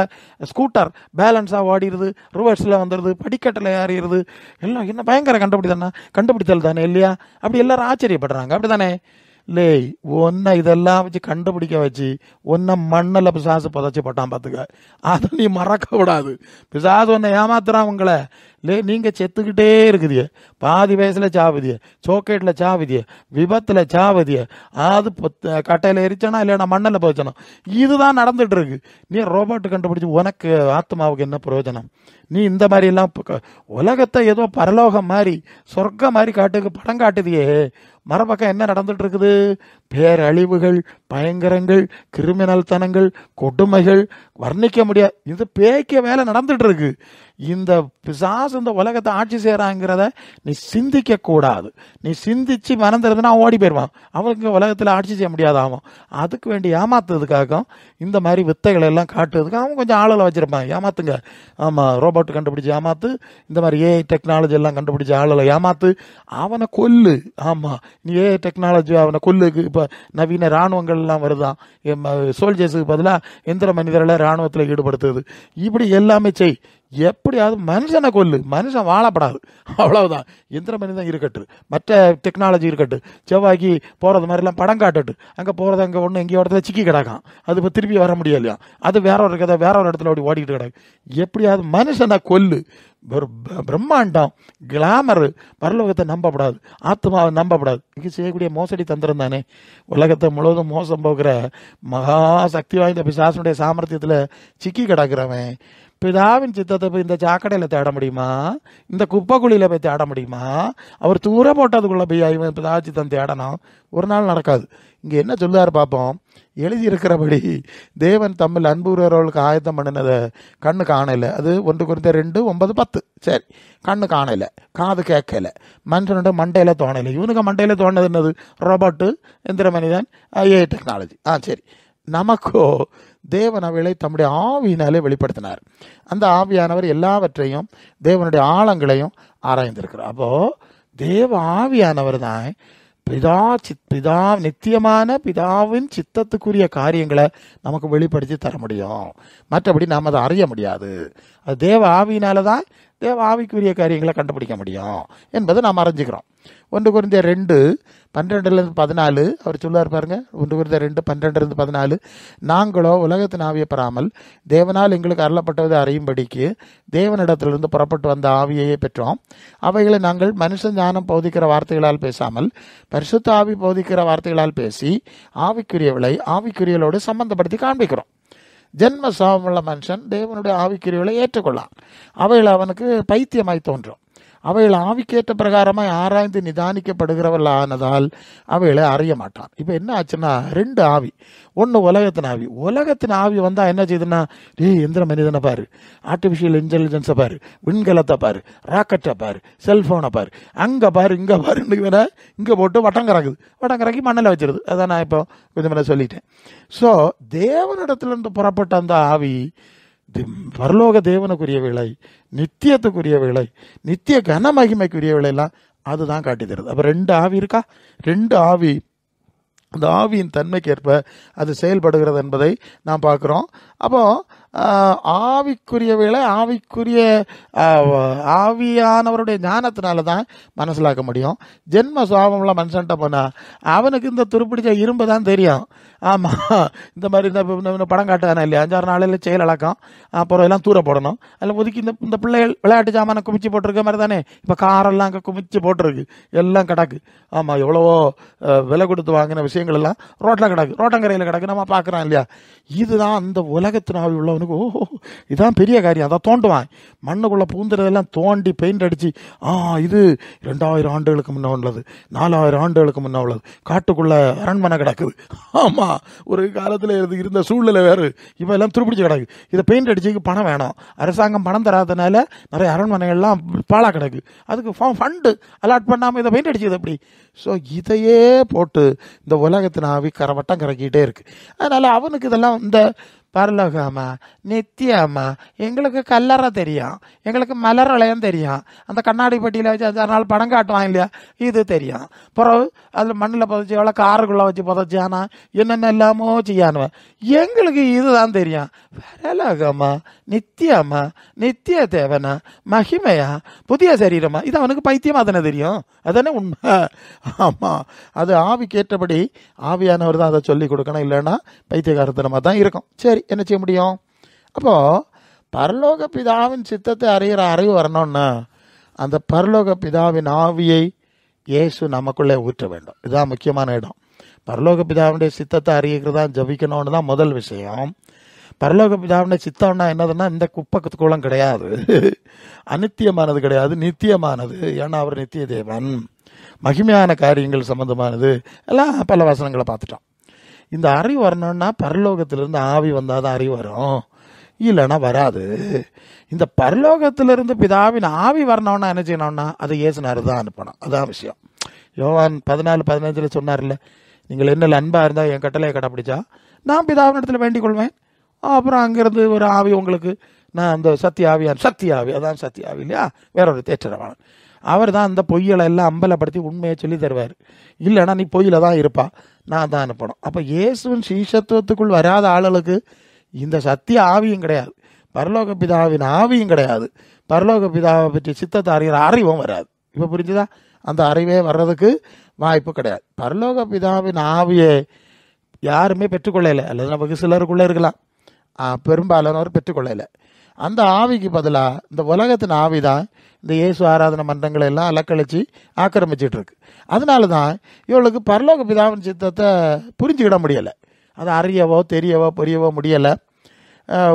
ஸ்கூட்டர் பேலன்ஸாக ஓடிடுது, ரிவர்ஸில் வந்துடுது, படிக்கட்டில் ஏறிடுது. எல்லாம் என்ன பயங்கர கண்டுபிடித்தல் தானே இல்லையா? அப்படி எல்லாரும் ஆச்சரியப்படுறாங்க, அப்படி தானே? லே, ஒன்றை இதெல்லாம் வச்சு கண்டுபிடிக்க வச்சு ஒன்றை மண்ணில் பிசாசு புதைச்சி போட்டான் பார்த்துக்க. அதை நீ மறக்க கூடாது. பிசாசு ஒன்றை ஏமாத்துறான் உங்களை. லே, நீங்கள் செத்துக்கிட்டே இருக்குதிய, பாதி வயசில் சாவுதிய, சோக்கெட்டில் சாவுதிய, விபத்தில் சாவுதிய, அது கட்டையில் எரிச்சனா இல்லைன்னா மண்ணில் போச்சனா, இதுதான் நடந்துட்டு இருக்கு. நீ ரோபோட்டு கண்டுபிடிச்சி உனக்கு ஆத்மாவுக்கு என்ன பிரயோஜனம்? நீ இந்த மாதிரி எல்லாம் உலகத்தை ஏதோ பரலோகம் மாதிரி சொர்க்கம் மாதிரி படம் காட்டுதியே. மறுபக்கம் என்ன நடந்துட்டு இருக்குது? பேரழிவுகள், பயங்கரங்கள், கிரிமினல் தனங்கள், கொடுமைகள், வர்ணிக்க முடியாது. இது பேய்க்க வேலை நடந்துட்டு இருக்கு. இந்த பிசாசு இந்த உலகத்தை ஆட்சி செய்யறாங்கிறத நீ சிந்திக்க கூடாது. நீ சிந்திச்சு மறந்துருதுன்னா ஓடி போயிடுவான். அவனுக்கு உலகத்தில் ஆட்சி செய்ய முடியாது. ஆகும் அதுக்கு வேண்டி ஏமாத்துறதுக்காக இந்த மாதிரி வித்தைகளை எல்லாம் காட்டுறதுக்கு அவன் கொஞ்சம் ஆளுகளை வச்சிருப்பான். ஏமாத்துங்க, ஆமாம், ரோபோட் கண்டுபிடிச்சி ஏமாத்து, இந்த மாதிரி டெக்னாலஜி எல்லாம் கண்டுபிடிச்சி ஆளுகளை ஏமாத்து, அவனை கொல்லு. ஆமாம், நீ டெக்னாலஜி அவனை கொல்லுக்கு. இப்போ நவீன இராணுவங்கள் எல்லாம் வருதான், சோல்ஜர்ஸுக்கு பதிலாக எந்திர மனிதர்களை இராணுவத்தில் ஈடுபடுத்துது. இப்படி எல்லாமே செய். எப்படியாவது மனுஷனை கொல்லு, மனுஷன் வாழப்படாது, அவ்வளவுதான். எந்திர மனிதன் இருக்கட்டு, மற்ற டெக்னாலஜி இருக்கட்டு, செவ்வாய்க்கு போகிறது மாதிரிலாம் படம் காட்டுட்டு, அங்கே போகிறது அங்கே ஒன்று எங்கேயோ இடத்துல சிக்கி கிடக்கான், அது இப்போ திருப்பி வர முடியலையா, அது வேற ஒரு கதை வேற ஒரு இடத்துல ஓடி ஓடிக்கிட்டு கிடக்கு. எப்படியாவது மனுஷனை கொல்லு. ஒரு பிரம்மாண்டம், கிளாமரு, பரலோகத்தை நம்பப்படாது, ஆத்மாவை நம்பப்படாது. இது செய்யக்கூடிய மோசடி தந்திரம் தானே. உலகத்தை முழுவதும் மோசம் போகிற மகா சக்தி வாய்ந்த பிசாசனுடைய சாமர்த்தியத்தில் சிக்கி கிடக்கிறவன் பிதாவின் சித்தத்தை போய் இந்த சாக்கடையில் தேட முடியுமா? இந்த குப்பைக்குழியில் போய் தேட முடியுமா? அவர் தூர போட்டதுக்குள்ளே போய் இவன் பிதா சித்தம் தேடணும். ஒரு நாள் நடக்காது. இங்கே என்ன சொல்லுவார் பார்ப்போம். எழுதியிருக்கிறபடி தேவன் தம்மில் அன்புறவர்களுக்கு ஆயத்தம் பண்ணினதை கண்ணு காணலை. அது 1 Corinthians 2:9-10. சரி, கண்ணு காணலை, காது கேட்கலை, மனுஷனோட மண்டையில் தோணலை. இவனுக்கு மண்டையில் தோணுது என்னது? ரோபோட்டு, எந்திர மனிதன், ஏஐ டெக்னாலஜி. சரி, நமக்கோ தேவன் அவைகளை தம்முடைய ஆவியினாலே வெளிப்படுத்தினார். அந்த ஆவியானவர் எல்லாவற்றையும் தேவனுடைய ஆழங்களையும் ஆராய்ந்திருக்கிறார். அப்போது தேவ ஆவியானவர் தான் பிதா நித்தியமான பிதாவின் சித்தத்துக்குரிய காரியங்களை நமக்கு வெளிப்படுத்தி தர முடியும். மற்றபடி நாம் அதை அறிய முடியாது. அது தேவ ஆவியினால தான் தேவ ஆவிக்குரிய காரியங்களை கண்டுபிடிக்க முடியும் என்பதை நாம் அறிஞ்சுக்கிறோம். 1 Corinthians 2:12-14 அவர் சொல்லுவார் பாருங்க. 1 Corinthians 2:12-14, நாங்களோ உலகத்தின் ஆவியை பெறாமல் தேவனால் எங்களுக்கு அருளப்பட்டதை அறியும்படிக்கு தேவனிடத்திலிருந்து புறப்பட்டு வந்த ஆவியையே பெற்றோம். அவைகளை நாங்கள் மனுஷ ஞானம் போதிக்கிற வார்த்தைகளால் பேசாமல் பரிசுத்த ஆவி போதிக்கிற வார்த்தைகளால் பேசி ஆவிக்குரியவளை ஆவிக்குரியவளோடு சம்பந்தப்படுத்தி காண்பிக்கிறோம். ஜென்ம சாபமுள்ள மனுஷன் தேவனுடைய ஆவிக்குரியவளை ஏற்றுக்கொள்ளான். அவைகள் அவனுக்கு பைத்தியமாய் தோன்றும். அவைகள் ஆவிக்கேற்ற பிரகாரமாய் ஆராய்ந்து நிதானிக்கப்படுகிறவள் ஆனதால் அவைகளை அறிய மாட்டான். இப்போ என்ன ஆச்சுன்னா, 2 ஆவி. ஒன்று உலகத்தின் ஆவி. உலகத்தின் ஆவி வந்தால் என்ன செய்யுதுன்னா, எந்திர மனிதனை பாரு, ஆர்டிஃபிஷியல் இன்டெலிஜென்ஸை பாரு, விண்கலத்தை பாரு, ராக்கெட்டை பாரு, செல்ஃபோனை பாரு, அங்கே பாரு இங்கே பாருன்னு இவனை இங்கே போட்டு வட்டம் கறக்கி மண்ணில் வச்சிருது. அதான் நான் இப்போ கொஞ்சம் சொல்லிட்டேன். ஸோ தேவனிடத்திலிருந்து புறப்பட்ட அந்த ஆவி பரலோக தேவனுக்குரிய வேலை, நித்தியத்துக்குரிய வேலை, நித்திய கன மகிமைக்குரிய வேலையெல்லாம் அதுதான் காட்டி தருது. அப்போ 2 ஆவி இருக்கா? 2 ஆவி, அந்த ஆவியின் தன்மைக்கேற்ப அது செயல்படுகிறது என்பதை நாம் பார்க்குறோம். அப்போ ஆவிக்குரிய வேலை ஆவிக்குரிய ஆவியானவருடைய ஞானத்தினால தான் மனசிலாக்க முடியும். ஜென்ம சுவாபமுள்ள மனுஷன்ட்ட போனால் அவனுக்கு இந்த துருப்பிடிச்ச இரும்பு தான் தெரியும். ஆமாம், இந்த மாதிரி இந்த படம் காட்டுதானே இல்லையா, 5-6 நாளில் செயல் இழக்கம், அப்புறம் எல்லாம் தூர போடணும். அதில் ஒதுக்கி இந்த பிள்ளைகள் விளையாட்டு சாமான குமிச்சு போட்டிருக்க மாதிரி தானே இப்போ காரெல்லாம் அங்கே குமிச்சு போட்டிருக்கு, எல்லாம் கிடக்கு. ஆமாம், எவ்வளவோ விலை கொடுத்து வாங்கின விஷயங்கள் எல்லாம் ரோட்டில் கிடக்கு, ரோட்டங்கரையில் கிடக்கு, நம்ம பார்க்குறோம் இல்லையா. இதுதான் அந்த உலகத்தின் ஆவி உள்ளவனுக்கு ஓஹோ இதுதான் பெரிய காரியம். அதை தோண்டுவான், மண்ணுக்குள்ளே பூந்துறதெல்லாம் தோண்டி பெயிண்ட் அடித்து இது 2000 ஆண்டுகளுக்கு முன்ன உள்ளது, 4000 ஆண்டுகளுக்கு முன்ன உள்ளது, காட்டுக்குள்ளே அரண்மனை கிடக்குது. ஆமாம், ஒரு காலத்தில் இருந்த சூழ்நிலை வேறு, இப்போ எல்லாம் துருப்பிடிச்சு கிடக்கு. இதை பெயிண்ட் அடிச்சுக்கு பணம் வேணும், அரசாங்கம் பணம் தராதனால நிறைய அரண்மனைகள்லாம் பாழா கிடக்கு, அதுக்கு ஃபண்டு அலாட் பண்ணாமல் இதை பெயிண்ட் அடிச்சுது அப்படி. ஸோ இதையே போட்டு இந்த உலகத்தின் ஆவி கரவட்டம் கறக்கிட்டே இருக்கு. அதனால் அவனுக்கு இதெல்லாம் இந்த பரலோகமா நித்தியமா எங்களுக்கு கல்லறை தெரியும், எங்களுக்கு மலரளையம் தெரியும், அந்த கண்ணாடி பெட்டியில் வச்சு 5-6 நாள் படம் காட்டுவாங்க இல்லையா, இது தெரியும். பிறகு அதில் மண்ணில் புதைச்சி எவ்வளோ காருக்குள்ளே வச்சு புதைச்சானா என்னென்ன எல்லாமோ செய்யானுவேன், எங்களுக்கு இதுதான் தெரியும். பரலோகமா நித்தியமா நித்திய தேவனா மகிமையா புதிய சரீரமா, இது அவனுக்கு பைத்தியமாக தானே தெரியும். அதானே உண்மை. ஆமாம், அது ஆவிக்கேற்றபடி ஆவியானவர் தான் அதை சொல்லி கொடுக்கணும், இல்லைன்னா பைத்தியகாரத்தனமாக தான் இருக்கும். சரி, என்ன செய்ய முடியும்? அப்போது பரலோக பிதாவின் சித்தத்தை அறிகிற அறிவு வரணும்னா அந்த பரலோக பிதாவின் ஆவியை இயேசு நமக்குள்ளே ஊற்ற வேண்டும். இதுதான் முக்கியமான இடம். பரலோக பிதாவினுடைய சித்தத்தை அறிகிறதா ஜபிக்கணும்னு தான் முதல் விஷயம். பரலோக பிதாவினுடைய சித்தம்னா என்னதுன்னா இந்த குப்பக்குளம் கிடையாது, அநித்தியமானது கிடையாது, நித்தியமானது. ஏன்னா அவர் நித்திய தேவன், மகிமையான காரியங்கள் சம்பந்தமானது எல்லாம் பல வசனங்களை பார்த்துட்டோம். இந்த அறிவு வரணும்னா பரலோகத்திலிருந்து ஆவி வந்தால் தான் அறிவு வரும், இல்லைன்னா வராது. இந்த பரலோகத்திலிருந்து பிதாவின் ஆவி வரணும்னா என்ன செய்யணும்னா அது இயேசுனார் தான் அனுப்பணும். அதான் விஷயம். யோவான் 14:15 சொன்னார்ல, நீங்கள் என்னில் அன்பாக இருந்தால் என் கட்டளையை கடைப்பிடிச்சா நான் பிதாவின் இடத்துல வேண்டிக் கொள்வேன், அப்புறம் அங்கேருந்து ஒரு ஆவி உங்களுக்கு நான் அந்த சத்திய ஆவி, அதான் சத்திய ஆவி இல்லையா, வேற ஒரு தேற்றரவாளன். அவர் தான் அந்த பொய்யலை எல்லாம் அம்பலப்படுத்தி உண்மையை சொல்லி தருவார். இல்லைன்னா நீ பொய்யில தான் இருப்பா, நான் தான் அனுப்பணும். அப்போ இயேசுவின் சீஷத்துவத்துக்குள் வராத ஆளுகளுக்கு இந்த சத்திய ஆவியும் கிடையாது, பரலோக பிதாவின் ஆவியும் கிடையாது. பரலோக பிதாவை பற்றி சித்தத்தை அறிகிற அறிவும் வராது. இப்போ புரிஞ்சுதா? அந்த அறிவே வர்றதுக்கு வாய்ப்பு கிடையாது. பரலோக பிதாவின் ஆவியை யாருமே பெற்றுக்கொள்ளலை, அல்லது நமக்கு சிலருக்குள்ளே இருக்கலாம், பெரும்பாலானவர் பெற்றுக்கொள்ளலை. அந்த ஆவிக்கு பதிலாக இந்த உலகத்தின் ஆவி தான் இந்த இயேசு ஆராதனை மன்றங்களை எல்லாம் அலக்கழிச்சு ஆக்கிரமிச்சிட்டு இருக்கு. அதனால தான் இவளுக்கு பரலோக பிதாவின் சித்தத்தை புரிஞ்சுக்கிட முடியலை. அதை அறியவோ தெரியவோ புரியவோ முடியலை.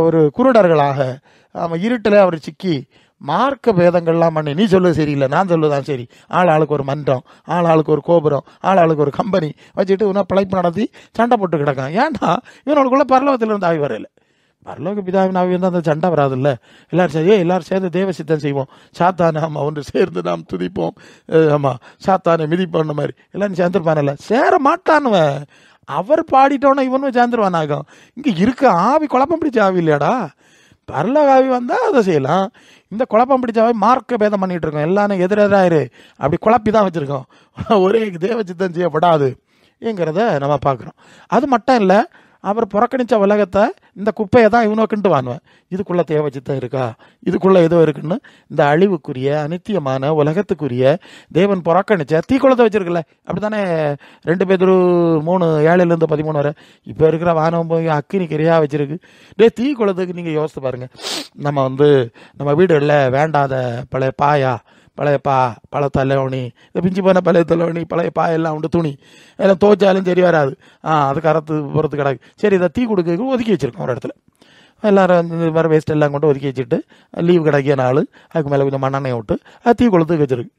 ஒரு குருடர்களாக இருட்டில் அவர் சிக்கி மார்க்க பேதங்கள்லாம் பண்ணி, நீ சொல்லுவது சரியில்லை, நான் சொல்லுதான் சரி, ஆள் ஆளுக்கு ஒரு மன்றம், ஆள் ஆளுக்கு ஒரு கோபுரம், ஆள் ஆளுக்கு ஒரு கம்பெனி வச்சுட்டு இவனை பிழைப்பு நடத்தி சண்டை போட்டு கிடக்கான். ஏன்னா இவனுக்குள்ள பரலோகத்தில் இருந்து ஆவி வரையில. பரலோக பிதாவின் ஆவி வந்து அந்த சண்டை வராதுல்ல. எல்லாரும் சரி, எல்லாரும் சேர்ந்து தேவ சித்தம் செய்வோம், சாத்தானை ஆமாம் ஒன்று சேர்ந்து நாம் துதிப்போம், ஆமாம் சாத்தானை மிதிப்போம் மாதிரி எல்லாரும் சேர்ந்துருப்பானல்ல. சேர மாட்டானுவன். அவர் பாடிட்டோன்னா இவனும் சேர்ந்துருவானாகும். இங்கே இருக்க ஆவி குழப்பம் பிடிச்ச ஆவி இல்லையாடா. பரலோக ஆவி வந்தால் அதை செய்யலாம். இந்த குழப்பம் பிடிச்ச ஆவி மார்க்க பேதம் பண்ணிகிட்டு இருக்கோம், எல்லாரும் எதிராயிரு அப்படி குழப்பி தான் வச்சுருக்கோம். ஒரே தேவ சித்தம் செய்யப்படாது என்கிறத நம்ம பார்க்குறோம். அது மட்டும் இல்லை, அவர் புறக்கணித்த உலகத்தை இந்த குப்பையை தான் இவனுக்கிண்டு வாங்குவேன். இதுக்குள்ளே தேவ சித்தம் இருக்கா, இதுக்குள்ளே ஏதோ இருக்குன்னு இந்த அழிவுக்குரிய அனித்தியமான உலகத்துக்குரிய தேவன் புறக்கணிச்ச தீக்குளத்தை வச்சிருக்கல. அப்படி தானே 2 பேதுரு 3:7-13 வரை இப்போ இருக்கிற வானம் போய் அக்கினி கிரையாக வச்சிருக்கு. தீக்குளத்துக்கு நீங்கள் யோசித்து பாருங்கள். நம்ம வீடுகளில் வேண்டாத பழைய பாயா, பழைய பழைய தலைவணி, இந்த பிஞ்சு போன பழைய தலைவணி, பழைய எல்லாம் உண்டு, துணி எல்லாம் துவைச்சாலும் சரி வராது, அதுக்கு அறத்து போகிறது கிடக்கு. சரி, இதை தீ கொடுக்க ஒதுக்கி வச்சுருக்கோம் ஒரு இடத்துல. எல்லோரும் இந்த மாதிரி வேஸ்ட் எல்லாம் கொண்டு ஒதுக்கி வச்சுட்டு லீவு கிடைக்கிய நாள் அதுக்கு மேலே கொஞ்சம் மண்ணெண்ணெய் விட்டு அது தீ கொளுத்துக்கு வச்சுருக்கு,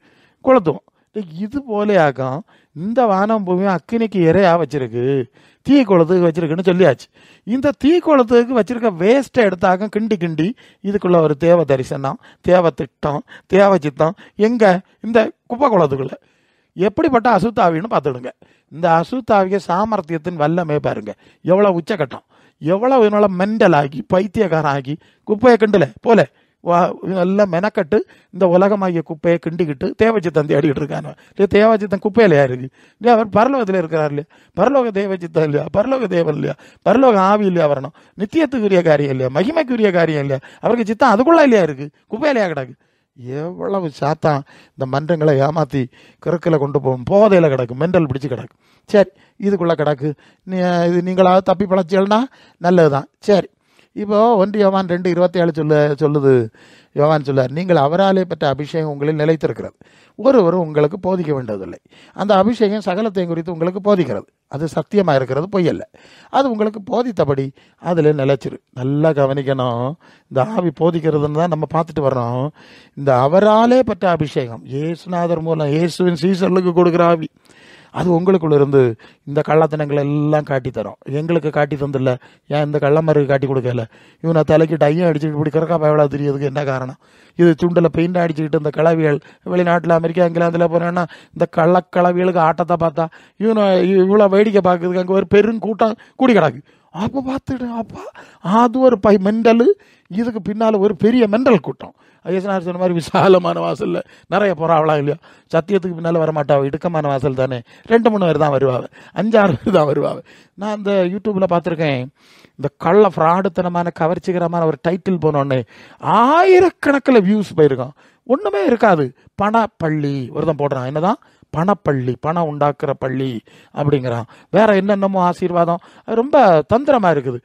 கொளுத்துவோம். இது போலேயாக்கம் இந்த வானம் பூமியும் அக்கினிக்கு இறையாக வச்சிருக்கு, தீ கொளுத்துக்கு வச்சிருக்குன்னு சொல்லியாச்சு. இந்த தீ கொளுத்துக்கு வச்சிருக்க வேஸ்ட்டை எடுத்தாக்க கிண்டி இதுக்குள்ள ஒரு தேவ தரிசனம், தேவ திட்டம், தேவ சித்தம் எங்க இந்த குப்பை குளத்துக்குள்ள. எப்படிப்பட்ட அசுத்தாவின்னு பார்த்துடுங்க. இந்த அசுத்தாவிய சாமர்த்தியத்தின் வல்லமே பாருங்க, எவ்வளோ உச்சக்கட்டம், எவ்வளோ இதனால மெண்டல் ஆகி பைத்தியக்காரன் ஆகி குப்பையை கிண்டல போல எல்லாம் மெனக்கட்டு இந்த உலகமாகிய குப்பையை கிண்டிக்கிட்டு தேவச்சித்தம் தேடிக்கிட்டு இருக்காங்க. தேவச்சித்தம் குப்பையிலையா இருக்கு இல்லையா? அவர் பரலோகத்தில் இருக்கிறார் இல்லையா? பரலோக தேவச்சித்தம் இல்லையா? பரலோக தேவன் இல்லையா? பரலோக ஆவி இல்லையா? வரணும். நித்தியத்துக்குரிய காரியம் இல்லையா? மகிமைக்குரிய காரியம் இல்லையா? அவருக்கு சித்தம் அதுக்குள்ள இல்லையா இருக்கு? குப்பையிலையா கிடக்கு? எவ்வளவு சாத்தான் இந்த மன்றங்களை ஏமாற்றி கிறுக்கில் கொண்டு போகும், போதையில் கிடக்கு, மெண்டல் பிடிச்சி கிடக்கு. சரி, இதுக்குள்ளே கிடக்கு, இது நீங்களாவது தப்பி பழச்சியல்னா நல்லது தான். சரி, இப்போ 1 யோவான் 2:27 சொல்லுது. யோவான் சொல்லார், நீங்கள் அவராலே பெற்ற அபிஷேகம் உங்களில் நிலைத்திருக்கிறது, ஒருவரும் உங்களுக்கு போதிக்க வேண்டியதில்லை. அந்த அபிஷேகம் சகலத்தையும் குறித்து உங்களுக்கு போதிக்கிறது, அது சத்தியமாக இருக்கிறது, பொய்யல்ல. அது உங்களுக்கு போதித்தபடி அதில் நிலைச்சிரு. நல்லா கவனிக்கணும். இந்த ஆவி போதிக்கிறதுன்னு தான் நம்ம பார்த்துட்டு வர்றோம். இந்த அவராலே பெற்ற அபிஷேகம், இயேசுநாதர் மூலம் இயேசுவின் சீசர்களுக்கு கொடுக்குற ஆவி, அது உங்களுக்குள்ள இருந்து இந்த கள்ளத்தனங்களை எல்லாம் காட்டி தரும். எங்களுக்கு காட்டி தந்தில்ல, ஏன் இந்த கள்ளமருக்கு காட்டி கொடுக்கல? இவனை தலைக்கு டையும் அடிச்சுட்டு இப்படி கிடக்கா பயவளா தெரியறதுக்கு என்ன காரணம்? இது துண்டில் பெயிண்ட் அடிச்சுக்கிட்டு இந்த கிளவிகள் வெளிநாட்டில் அமெரிக்கா இங்கிலாந்தில் போனேன்னா இந்த கள்ளக்கிளவிகளுக்கு ஆட்டத்தை பார்த்தா இவ்வளோ வேடிக்கை பார்க்குறதுக்கு அங்கே ஒரு பெருங்கூட்டம் கூடி கிடக்கு. அப்போ பார்த்துட்டு அப்பா அது ஒரு மெண்டல், இதுக்கு பின்னால் ஒரு பெரிய மெண்டல் கூட்டம். ஐயசனார் சொன்ன மாதிரி விசாலமான வாசலில் நிறைய போகிறாவளா இல்லையா? சத்தியத்துக்கு பின்னால் வரமாட்டாவ, இடுக்கமான வாசல் தானே, 2-3 பேர் தான் வருவாங்க, 5-6 பேர் தான் வருவாங்க. நான் இந்த யூடியூப்பில் பார்த்துருக்கேன், இந்த கள்ள ஃப்ராடுத்தனமான கவர்ச்சிகரமான ஒரு டைட்டில் போனோடனே 1000கணக்கில் வியூஸ் போயிருக்கான். ஒன்றுமே இருக்காது. பணப்பள்ளி ஒருத்தன் போடுறான், என்னதான் பணப்பள்ளி, பணம் உண்டாக்குற பள்ளி அப்படிங்கிறான். வேற என்னென்னமோ ஆசீர்வாதம், ரொம்ப தந்திரமாக இருக்குது.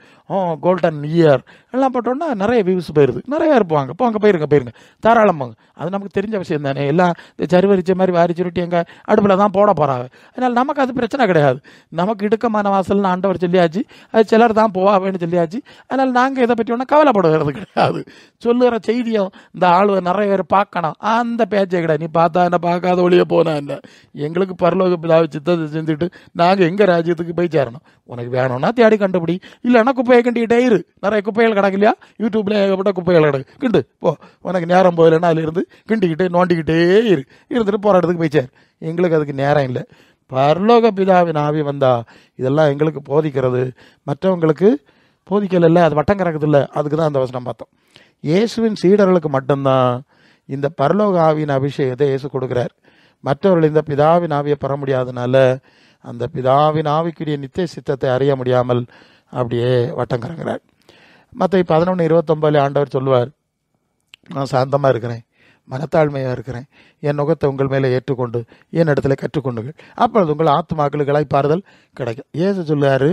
கோல்டன் இயர் எல்லாம் போட்டோன்னா நிறைய வியூஸ் போயிடுது. நிறைய இருப்பாங்க, போங்க போயிருங்க தாராளம் போங்க. அது நமக்கு தெரிஞ்ச விஷயம் தானே. எல்லாம் இந்த சரிவரிச்ச மாதிரி வாரிச்சுருட்டி எங்கள் அடுப்பில் தான் போட போகிறாங்க. அதனால் நமக்கு அது பிரச்சனை கிடையாது. நமக்கு இடுக்கமான வாசல்னு ஆண்டவர் சொல்லியாச்சு, அது சிலர் தான் போவாவேன்னு சொல்லியாச்சு. அதனால் நாங்கள் இதை பற்றி ஒன்றும் கவலைப்படுகிறது கிடையாது. சொல்லுகிற செய்தியும் இந்த ஆளுவை நிறைய பேர் பார்க்கணும், அந்த பேச்சை கிடையாது. நீ பார்த்தா என்ன, பார்க்காத ஒளிய போனா என்ன? எங்களுக்கு பரலோக பிதாவை சித்தத்தை செஞ்சுட்டு நாங்கள் எங்கள் ராஜ்யத்துக்கு போய் சேரணும். உனக்கு வேணும்னா தேடி கண்டுபிடி, இல்லைன்னா குப்பையை கிண்டிக்கிட்டே இரு. நிறைய குப்பைகள் கிடக்கு இல்லையா? யூடியூப்ல ஏகப்பட்ட குப்பைகள் கிடக்கு, கிண்டு போ. உனக்கு நேரம் போயிலன்னா அதிலிருந்து கிண்டிக்கிட்டே நோண்டிக்கிட்டே இருந்துட்டு போகிற இடத்துக்கு போய் சேர். எங்களுக்கு அதுக்கு நேரம் இல்லை. பரலோக பிதாவின் ஆவி வந்தா இதெல்லாம் எங்களுக்கு போதிக்கிறது, மற்றவங்களுக்கு போதிக்கல, அது வட்டம் கறக்குது இல்லை. அதுக்கு தான் அந்த வசனம் பார்த்தோம். இயேசுவின் சீடர்களுக்கு மட்டும்தான் இந்த பரலோக ஆவியின் அபிஷேகத்தை இயேசு கொடுக்குறார். மற்றவர்கள் இந்த பிதாவின் ஆவியை பெற முடியாதனால அந்த பிதாவின் ஆவிக்குரிய நித்திய சித்தத்தை அறிய முடியாமல் அப்படியே வட்டம் கறங்குறார். மற்ற 11:29 ஆண்டவர் சொல்லுவார், நான் சாந்தமாக இருக்கிறேன், மனத்தாழ்மையாக இருக்கிறேன், என் நுகத்தை உங்கள் மேலே ஏற்றுக்கொண்டு என் இடத்துல கற்றுக்கொண்டுகள், அப்பொழுது உங்கள் ஆத்துமாக்களுக்கு இளைப்பாறுதல் கிடைக்கும். ஏசு சொல்லுவார்,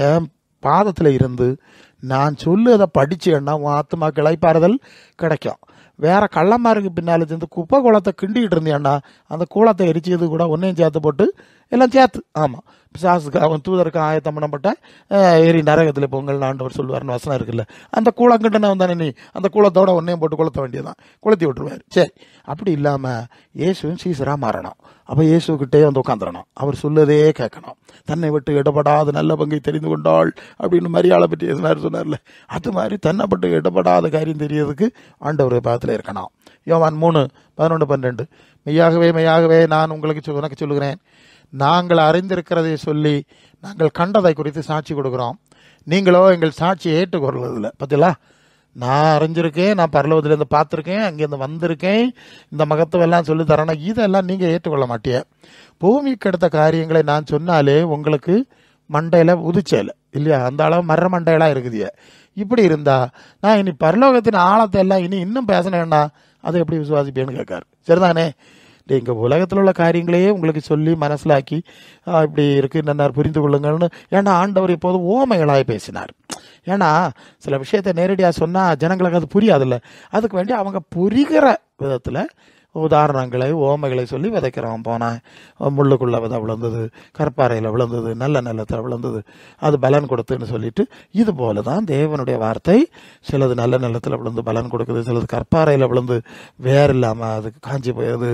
என் பாதத்தில் இருந்து நான் சொல்லுவதை படிச்சேன்னா உன் ஆத்துமாக்கு இளைப்பாறுதல் கிடைக்கும். வேற கள்ளமாருக்கு பின்னால் சேர்ந்து குப்பை குளத்தை கிண்டிக்கிட்டு இருந்தேன்னா அந்த கூளத்தை எரிச்சது கூட ஒன்றையும் சேர்த்து போட்டு எல்லாம் சேர்த்து, ஆமாம், பிசாசுக்கு அவன் தூதருக்கு ஆயத்தம் பண்ணப்பட்ட எரி நரகத்தில் பொங்கல் ஆண்டவர் சொல்லுவார்னு வசனம் இருக்குல்ல, அந்த கூளம் கிட்டனவன் தானே நீ, அந்த கூளத்தோட ஒன்றையும் போட்டு கொளுத்த வேண்டியதான், கொளுத்தி விட்டுருவார். சரி, அப்படி இல்லாமல் இயேசுவும் சீசராக மாறணும். அப்போ இயேசுக்கிட்டே வந்து உட்காந்துடணும், அவர் சொல்லதே கேட்கணும். தன்னை விட்டு இடப்படாத நல்ல பங்கை தெரிந்து கொண்டாள் அப்படின்னு மரியாதை பற்றி சொன்னார்ல, அது மாதிரி தன்னை விட்டு இடப்படாத காரியம் தெரியறதுக்கு ஆண்டவர் பாதத்தில் இருக்கணும். யோவான் 3:11-12, மெய்யாகவே மெய்யாகவே நான் உனக்கு சொல்லுகிறேன், நாங்கள் அறிந்திருக்கிறதை சொல்லி நாங்கள் கண்டதை குறித்து சாட்சி கொடுக்குறோம், நீங்களோ எங்கள் சாட்சியை ஏற்றுக்கொள்வதில்லை. பார்த்தீங்களா, நான் அறிஞ்சிருக்கேன், நான் பரலோகத்திலேருந்து பார்த்துருக்கேன், அங்கேருந்து வந்திருக்கேன், இந்த மகத்துவெல்லாம் சொல்லி தரேன்னா இதெல்லாம் நீங்கள் ஏற்றுக்கொள்ள மாட்டிய. பூமிக்கு எடுத்த காரியங்களை நான் சொன்னாலே உங்களுக்கு மண்டையில் உதிச்சேல இல்லையா, அந்த அளவு மர மண்டையெல்லாம் இருக்குதிய. இப்படி இருந்தா நான் இனி பரலோகத்தின் ஆழத்தை எல்லாம் இன்னும் பேசினேன்னா அதை எப்படி விசுவாசிப்பேன்னு கேட்காரு. சரிதானே, இங்கே உலகத்தில் உள்ள காரியங்களையே உங்களுக்கு சொல்லி மனசிலாக்கி இப்படி இருக்கு என்ன புரிந்து கொள்ளுங்கள்னு. ஏன்னா ஆண்டவர் இப்போது ஓமைகளாக பேசினார். ஏன்னா சில விஷயத்தை நேரடியாக சொன்னால் ஜனங்களுக்கு அது புரியாதில்ல, அதுக்கு வேண்டி அவங்க புரிகிற விதத்தில் உதாரணங்களை ஓமைகளை சொல்லி விதைக்கிறோம். போனால் முள்ளுக்குள்ள விதை விழுந்தது, கற்பாறையில் விழுந்தது, நல்ல நிலத்தில் விழுந்தது, அது பலன் கொடுத்துன்னு சொல்லிட்டு, இது போல தான் தேவனுடைய வார்த்தை சிலது நல்ல நிலத்தில் விழுந்து பலன் கொடுக்குது, சிலது கற்பாறையில் விழுந்து வேறு இல்லாமல் அதுக்கு காஞ்சி போயிடுது,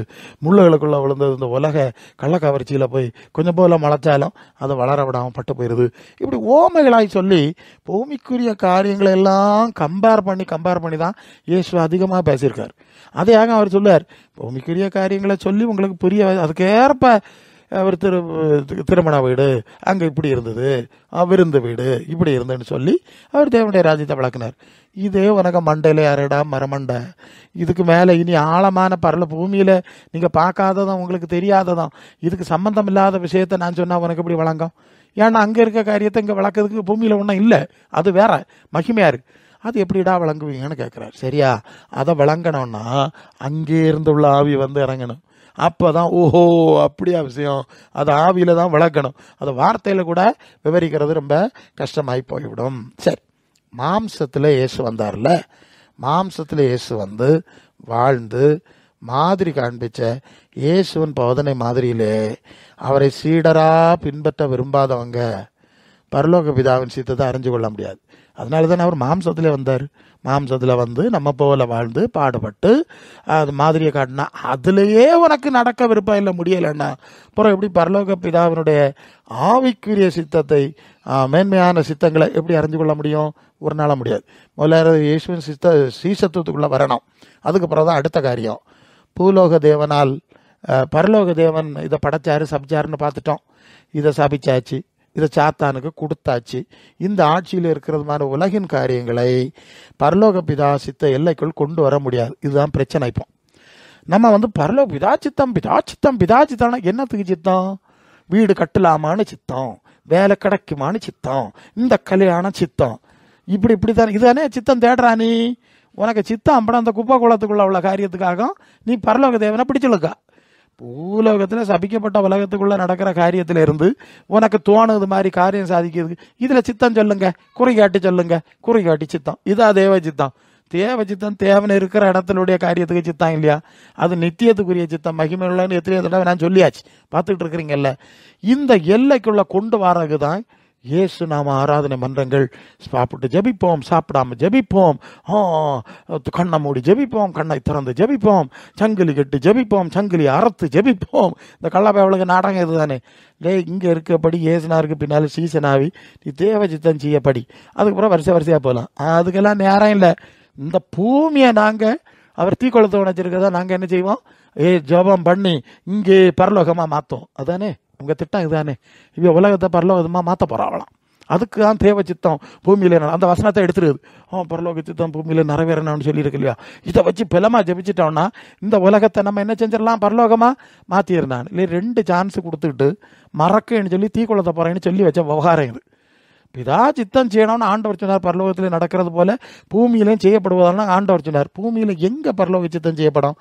முள்ளுகளுக்குள்ளே விழுந்தது இந்த உலக கள்ளக்கவர்ச்சியில் போய் கொஞ்சம் போல முளைச்சாலும் அதை வளர விடாமல் பட்டு போயிடுது. இப்படி ஓமைகளாய் சொல்லி பூமிக்குரிய காரியங்களை எல்லாம் கம்பேர் பண்ணி தான் இயேசு அதிகமாக பேசியிருக்கார். அதையாக அவர் சொல்லுவார், பூமிக்குரிய காரியங்களை சொல்லி உங்களுக்கு புரிய, அதுக்கேற்ப அவர் திருமண வீடு அங்கே இப்படி இருந்தது, விருந்து வீடு இப்படி இருந்துன்னு சொல்லி அவர் தேவனுடைய ராஜ்யத்தை விளக்குனார். இதே உனக்கு மண்டையில் யாரடா மரமண்டை, இதுக்கு மேலே இனி ஆழமான பரல பூமியில் நீங்கள் பார்க்காததான் உங்களுக்கு தெரியாததான் இதுக்கு சம்பந்தம் இல்லாத விஷயத்த நான் சொன்னால் உனக்கு எப்படி வழங்கும்? ஏன்னா அங்கே இருக்க காரியத்தை இங்கே வளர்க்கறதுக்கு பூமியில் ஒன்றும் இல்லை, அது வேற மகிமையாக இருக்குது, அது எப்படிடா விளங்குவீங்கன்னு கேட்குறாரு. சரியா, அதை விளங்கணும்னா அங்கே இருந்துள்ள ஆவி வந்து இறங்கணும். அப்போ தான் ஓஹோ அப்படியா விஷயம், அது ஆவியில் தான் விளக்கணும், அதை வார்த்தையில் கூட விவரிக்கிறது ரொம்ப கஷ்டமாகி போய்விடும். சரி, மாம்சத்தில் இயேசு வந்தார்ல, மாம்சத்தில் இயேசு வந்து வாழ்ந்து மாதிரி காண்பிச்ச இயேசுவின் போதனை மாதிரியிலே அவரை சீடராக பின்பற்ற விரும்பாதவங்க பரலோக பிதாவின் சித்தத்தை அறிஞ்சு கொள்ள முடியாது. அதனால தான் அவர் மாம்சத்தில் வந்தார். மாம்சத்தில் வந்து நம்ம போல வாழ்ந்து பாடுபட்டு அது மாதிரியை காட்டினா அதுலேயே உனக்கு நடக்க விருப்பம் இல்லை, முடியலைன்னா அப்புறம் எப்படி பரலோக பிதாவினுடைய ஆவிக்குரிய சித்தத்தை மேன்மையான சித்தங்களை எப்படி அறிஞ்சு கொள்ள முடியும்? ஒரு நாளாக முடியாது. முதல்ல இயேசுவின் சீசத்துவத்துக்குள்ளே வரணும், அதுக்கப்புறம் தான் அடுத்த காரியம். பூலோக தேவனால் பரலோக தேவன் இதை படைச்சாரு சபிச்சாருன்னு பார்த்துட்டோம், இதை சபிச்சாச்சு, இதை சாத்தானுக்கு கொடுத்தாச்சு. இந்த ஆட்சியில் இருக்கிறதுமான உலகின் காரியங்களை பரலோக பிதா சித்த எல்லைக்குள் கொண்டு வர முடியாது. இதுதான் பிரச்சனை. இப்போ நம்ம வந்து பரலோக பிதாச்சித்தம்னா என்னத்துக்கு சித்தம்? வீடு கட்டலாமான்னு சித்தம், வேலை கிடைக்குமான்னு சித்தம், இந்த கல்யாணம் சித்தம், இப்படி தான் இதுதானே சித்தம் தேடுறா நீ. உனக்கு சித்தம் அப்புறம் அந்த குப்பை குளத்துக்குள்ள உள்ள காரியத்துக்காக நீ பரலோக தேவனை பிடிச்சிருக்கா. பூலோகத்தில் சபிக்கப்பட்ட உலகத்துக்குள்ள நடக்கிற காரியத்தில இருந்து உனக்கு தோணுது மாதிரி காரியம் சாதிக்கிறதுக்கு இதில் சித்தம் சொல்லுங்க, குறிகாட்டி சொல்லுங்க, குறிகாட்டி சித்தம். இதா தேவ சித்தம். தேவ சித்தம் தேவன் இருக்கிற இடத்துடைய காரியத்துக்கு சித்தம் இல்லையா, அது நித்தியத்துக்குரிய சித்தம். மகிமை உள்ளன்னு எத்தனையோ தடவை நான் சொல்லியாச்சு, பார்த்துக்கிட்டு இருக்கிறீங்கல்ல. இந்த எல்லைக்குள்ள கொண்டு வர்றதுக்கு தான் இயேசு நாம ஆராதனை மன்றங்கள். சாப்பிட்டு ஜபிப்போம், சாப்பிடாம ஜபிப்போம், கண்ணை மூடி ஜபிப்போம், கண்ணை திறந்து ஜபிப்போம், சங்கிலி கட்டு ஜபிப்போம், சங்கிலி அறுத்து ஜபிப்போம். இந்த கள்ளப்பயவளுக்கு நாடகம் இதுதானே. இங்கே இருக்கப்படி ஏசுனாருக்கு பின்னால் சீசனாவி நீ தேவ சித்தம் செய்யப்படி, அதுக்கப்புறம் வரிசையாக போகலாம். அதுக்கெல்லாம் நேரம் இல்லை. இந்த பூமியை நாங்கள் அவர் தீக்குளத்தை உணச்சிருக்கதான் நாங்கள் என்ன செய்வோம்? ஜபம் பண்ணி இங்கே பரலோகமாக மாற்றோம். அதானே உங்கள் திட்டம் இதுதானே. இப்போ உலகத்தை பரலோகமாக மாற்ற போகிறாங்களாம். அதுக்கு தான் தேவ சித்தம் பூமியில் அந்த வசனத்தை எடுத்துருது. பரலோக சித்தம் பூமியில் நிறைவேறணும்னு சொல்லியிருக்கு இல்லையா. இதை வச்சு பலமாக ஜபிச்சிட்டோம்னா இந்த உலகத்தை நம்ம என்ன செஞ்சிடலாம்? பரலோகமாக மாற்றிடுறான் இல்லை. 2 சான்ஸ் கொடுத்துக்கிட்டு மறக்கன்னு சொல்லி தீக்குளத்தை போகிறேன்னு சொல்லி வச்ச விவகாரம் இது. பிதா சித்தம் செய்யணும்னு ஆண்டவர் சொன்னார். பரலோகத்தில் நடக்கிறது போல பூமியிலையும் செய்யப்படுவதான ஆண்டவர் சொன்னார். பூமியில் எங்கே பரலோக சித்தம் செய்யப்படும்?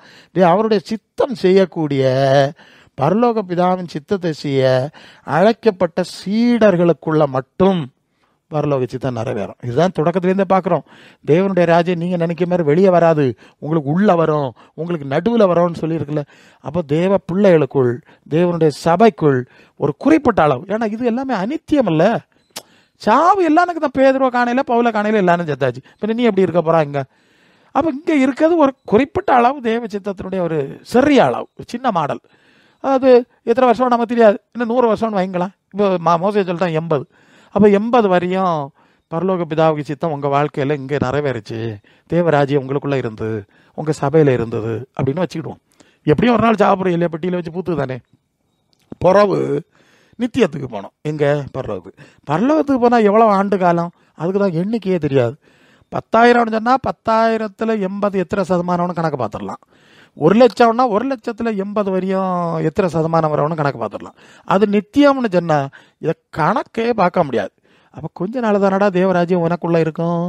அவருடைய சித்தம் செய்யக்கூடிய பரலோக பிதாவின் சித்தத்தை செய்ய அழைக்கப்பட்ட சீடர்களுக்குள்ள மட்டும் பரலோக சித்தம் நிறைவேறும். இதுதான் தொடக்கத்திலேருந்தே பார்க்குறோம். தேவனுடைய ராஜ்யம் நீங்கள் நினைக்கிற மாதிரி வெளியே வராது, உங்களுக்கு உள்ளே வரும், உங்களுக்கு நடுவில் வரும்னு சொல்லியிருக்குல்ல. அப்போ தேவ பிள்ளைகளுக்குள், தேவனுடைய சபைக்குள் ஒரு குறிப்பிட்ட அளவு, ஏன்னா இது எல்லாமே அனித்தியம் அல்ல. சாவு எல்லானுக்கு தான். பேதுருவ காணையில், பவுல காணையில் எல்லாரும் செத்தாச்சு. பின்ன நீ எப்படி இருக்க போகிறா இங்கே? அப்போ இங்கே இருக்கிறது ஒரு குறிப்பிட்ட அளவு தேவ சித்தத்தினுடைய ஒரு சிறிய அளவு, ஒரு சின்ன மாடல். அது எத்தனை வருஷம் நமக்கு தெரியாது, இன்னும் 100 வருஷம்னு வைங்களேன். இப்போ மோசே சொல்லிட்டான் 80. அப்போ 80 வரையும் பரலோக பிதாவுக்கு சித்தம் உங்கள் வாழ்க்கையில் இங்கே நிறைவேறிச்சு, தேவராஜ்யம் உங்களுக்குள்ளே இருந்து, உங்கள் சபையில் இருந்தது அப்படின்னு வச்சுக்கிடுவோம். எப்படியும் ஒரு நாள் சாப்பிட்ற இல்லையா, பெட்டியில் வச்சு பூத்து தானே. பிறவு நித்தியத்துக்கு போனோம். எங்கே? பரலோகத்துக்கு. பரலோகத்துக்கு போனால் எவ்வளோ ஆண்டு காலம்? அதுக்கு தான் எண்ணிக்கையே தெரியாது. 10,000 சொன்னால் 10,000ல் 80 எத்தனை சதமானம்னு கணக்கு பார்த்துடலாம். 1,00,000னா 1,00,000ல் 80 வரையும் எத்தனை சதமானம் வரவனு கணக்கு பார்த்துடலாம். அது நித்தியம்னு சொன்னால் இதை கணக்கே பார்க்க முடியாது. அப்போ கொஞ்ச நாள் தானடா தேவராஜ்யம் உனக்குள்ளே இருக்கும்,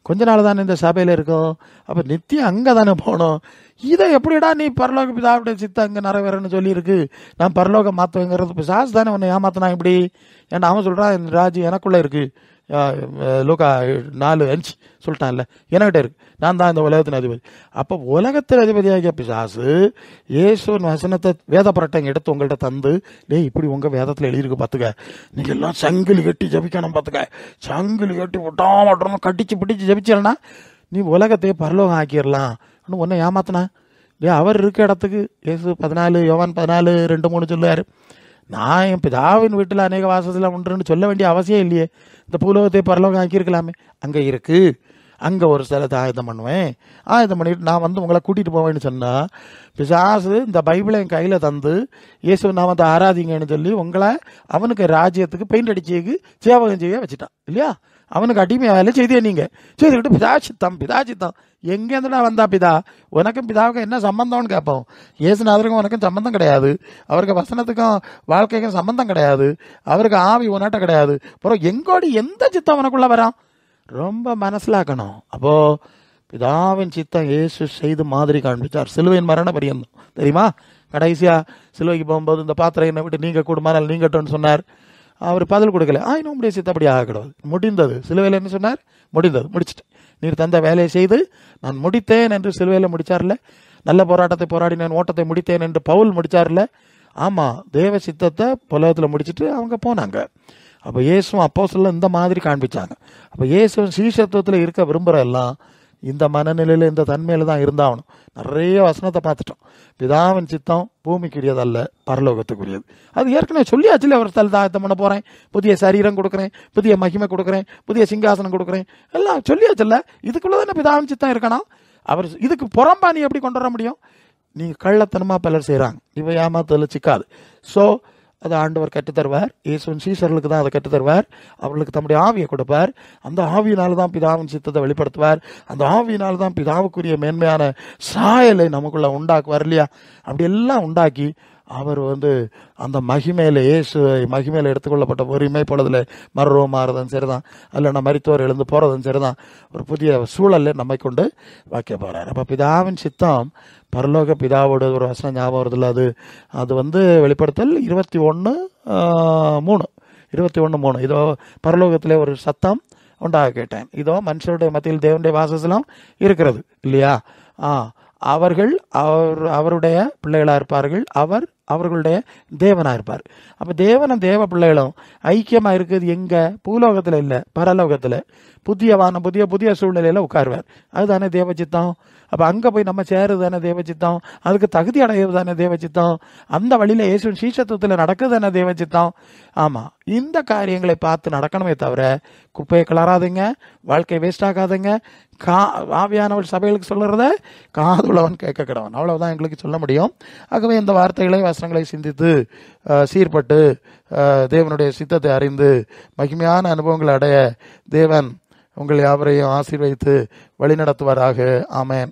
கொஞ்ச நாள் தானே இந்த சபையில் இருக்கும். அப்போ நித்தியம் அங்கே தானே போகணும். இதை எப்படிடா நீ பரலோக பிதாவுடைய சித்தம் அங்கே நிறைவேறன்னு சொல்லியிருக்கு, நான் பரலோகம் மாற்றுவேங்கிறது பிசாசு தானே உன்னை ஏமாத்தினா இப்படி? ஏன்னா அவன் சொல்கிறான் இந்த ராஜ்யம் எனக்குள்ளே இருக்குது. லூக்கா 4:5 சொல்லிட்டான்ல, என்கிட்ட இருக்கு, நான் தான் இந்த உலகத்தின் அதிபதி. அப்போ உலகத்தின் அதிபதியாகிய பிசாசு இயேசுவின் வசனத்தை வேத பரட்டை எடுத்து உங்கள்கிட்ட தந்து, இப்படி உங்கள் வேதத்தில் எழுதியிருக்கு பார்த்துக்க, நீங்கள் எல்லாம் சங்கிலி கட்டி ஜபிக்கணும் பார்த்துக்க, சங்கிலி கட்டி விட்டாமட்டணும் கட்டிச்சு பிடிச்சி ஜபிச்சலன்னா நீ உலகத்தையே பரலோகம் ஆக்கிடலாம் ஒன்றை ஏமாத்தினா. அவர் இருக்க இடத்துக்கு இயேசு 14 யோவான் 14:2-3 சொல்லுவார், நான் என் பிதாவின் வீட்டில் அநேக வாசத்தில் உண்டுன்னு சொல்ல வேண்டிய அவசியம் இல்லையே, இந்த பூலோகத்தை பரலோகம் ஆக்கியிருக்கலாமே. அங்கே இருக்குது, அங்கே ஒரு ஸ்தலத்தை ஆயத்தம் பண்ணுவேன், ஆயத்தம் பண்ணிட்டு நான் வந்து உங்களை கூட்டிகிட்டு போவேன்னு சொன்னால், பிசாசு இந்த பைபிளை என் கையில் தந்து இயேசு நாமத்தை ஆராதிங்கன்னு சொல்லி உங்களை அவனுக்கு ராஜ்யத்துக்கு பெயிண்ட் அடிச்சுக்கு சேவகம் செய்ய வச்சுட்டான் இல்லையா? அவனுக்கு அடிமையாக வேலை செய்தியே நீங்கள் செய்துக்கிட்டு பிதாச்சித்தம் எங்கேருந்துடா வந்தா பிதா? உனக்கும் பிதாவுக்கும் என்ன சம்பந்தம்னு கேட்போம். இயேசுநாதருக்கும் உனக்கும் சம்பந்தம் கிடையாது, அவருக்கு வசனத்துக்கும் வாழ்க்கைக்கும் சம்பந்தம் கிடையாது, அவருக்கு ஆவி உனட்ட கிடையாது. அப்புறம் எங்கோடி எந்த சித்தம் உனக்குள்ள வரான்? ரொம்ப மனசிலாக்கணும். அப்போது பிதாவின் சித்தம் இயேசு செய்து மாதிரி காண்பிச்சார். சிலுவையின் மரண பரியந்தம் தெரியுமா? கடைசியாக சிலுவைக்கு போகும்போது இந்த பாத்திரம் என்னை விட்டு நீங்கள் கூடுமானால் நீங்கட்டோன்னு சொன்னார். அவர் பதில் கொடுக்கல. இன்னும் உடைய சித்தப்படி ஆகக்கூடாது, முடிந்தது. சிலுவையில் என்ன சொன்னார்? முடிந்தது, முடிச்சிட்டேன், நீர் தந்த வேலையை செய்து நான் முடித்தேன் என்று சிலுவையில் முடித்தார்ல. நல்ல போராட்டத்தை போராடி நான் ஓட்டத்தை முடித்தேன் என்று பவுல் முடித்தார்ல. ஆமாம், தேவ சித்தத்தை புலகத்தில் முடிச்சுட்டு அவங்க போனாங்க. அப்போ இயேசுவும் அப்போஸ்தலரும் இந்த மாதிரி காண்பிச்சாங்க. அப்போ இயேசுவும் சீஷத்துவத்தில் இருக்க விரும்புகிற எல்லாம் இந்த மனநிலையில் இந்த தன்மையில் தான் இருந்தாகணும். நிறைய வசனத்தை பார்த்துட்டோம். பிதாவின் சித்தம் பூமிக்குரியதல்ல, பரலோகத்துக்குரியது. அது ஏற்கனவே சொல்லியாச்சுல, ஒரு ஸ்தலத்தை ஆயத்தம் பண்ண போகிறேன், புதிய சரீரம் கொடுக்குறேன், புதிய மகிமை கொடுக்குறேன், புதிய சிங்காசனம் கொடுக்குறேன், எல்லாம் சொல்லியாச்சுல்ல. இதுக்குள்ளே தானே பிதாவின் சித்தம் இருக்கணும். அவர் இதுக்கு புறம்பா நீ எப்படி கொண்டு வர முடியும்? நீங்கள் கள்ளத்தனமாக பலர் செய்கிறாங்க, இவை ஏமாத்ததில் சிக்காது. ஸோ அதை ஆண்டவர் கற்றுத்தருவார். இயேசுவின் சீஷர்களுக்கு தான் அதை கற்றுத்தருவார். அவர்களுக்கு தம்முடைய ஆவியை கொடுப்பார். அந்த ஆவியினால தான் பிதாவின் சித்தத்தை வெளிப்படுத்துவார். அந்த ஆவியினால தான் பிதாவுக்குரிய மேன்மையான சாயலை நமக்குள்ள உண்டாக்குவார் இல்லையா? அப்படி எல்லாம் உண்டாக்கி அவர் அந்த மகிமையில், இயேசு மகிமையில் எடுத்துக்கொள்ளப்பட்ட ஒரு இமைப்பொழுதில் மறுரூபம் மாறுறதும் சரிதான், அல்ல மரித்தோர் எழுந்து போகிறதும் சரிதான், ஒரு புதிய சூழலில் நம்மை கொண்டு வைக்க போகிறார். அப்போ பிதாவின் சித்தம் பரலோக பிதாவோட ஒரு வசனம் ஞாபகம் வருதில்ல, அது வெளிப்படுத்தல் 21:3 இதோ பரலோகத்திலே ஒரு சத்தம் உண்டாக கேட்டேன், இதோ மனுஷருடைய மத்தியில் தேவனுடைய வாசஸ்தலம் இருக்கிறது இல்லையா? அவர்கள் அவருடைய பிள்ளைகளாக இருப்பார்கள், அவர் அவர்களுடைய தேவனாக இருப்பார். அப்போ தேவனும் தேவ பிள்ளைகளும் ஐக்கியமாக இருக்குது எங்கே? பூலோகத்தில் இல்லை, பரலோகத்தில். புதிய புதிய சூழ்நிலையில் உட்காருவார். அதுதானே தேவச்சித்தம். அப்போ அங்கே போய் நம்ம சேருது தானே தேவச்சித்தம், அதுக்கு தகுதி அடைகிறது தானே தேவச்சித்தம், அந்த வழியில் இயேசு சீஷத்துவத்தில் நடக்குது தானே தேவச்சித்தம். ஆமாம், இந்த காரியங்களை பார்த்து நடக்கணுமே தவிர குப்பையை கிளறாதுங்க, வாழ்க்கை வேஸ்ட் ஆகாதுங்க. ஆவியானவள் சபைகளுக்கு சொல்லுறத காதுள்ளவன் கேட்க கிடவன், அவ்வளவுதான் எங்களுக்கு சொல்ல முடியும். ஆகவே இந்த வார்த்தைகளை வசனங்களை சிந்தித்து சீர்பட்டு தேவனுடைய சித்தத்தை அறிந்து மகிமையான அனுபவங்களை அடைய தேவன் உங்கள் யாவரையும் ஆசீர்வதித்து வழி நடத்துவாராக. ஆமென்.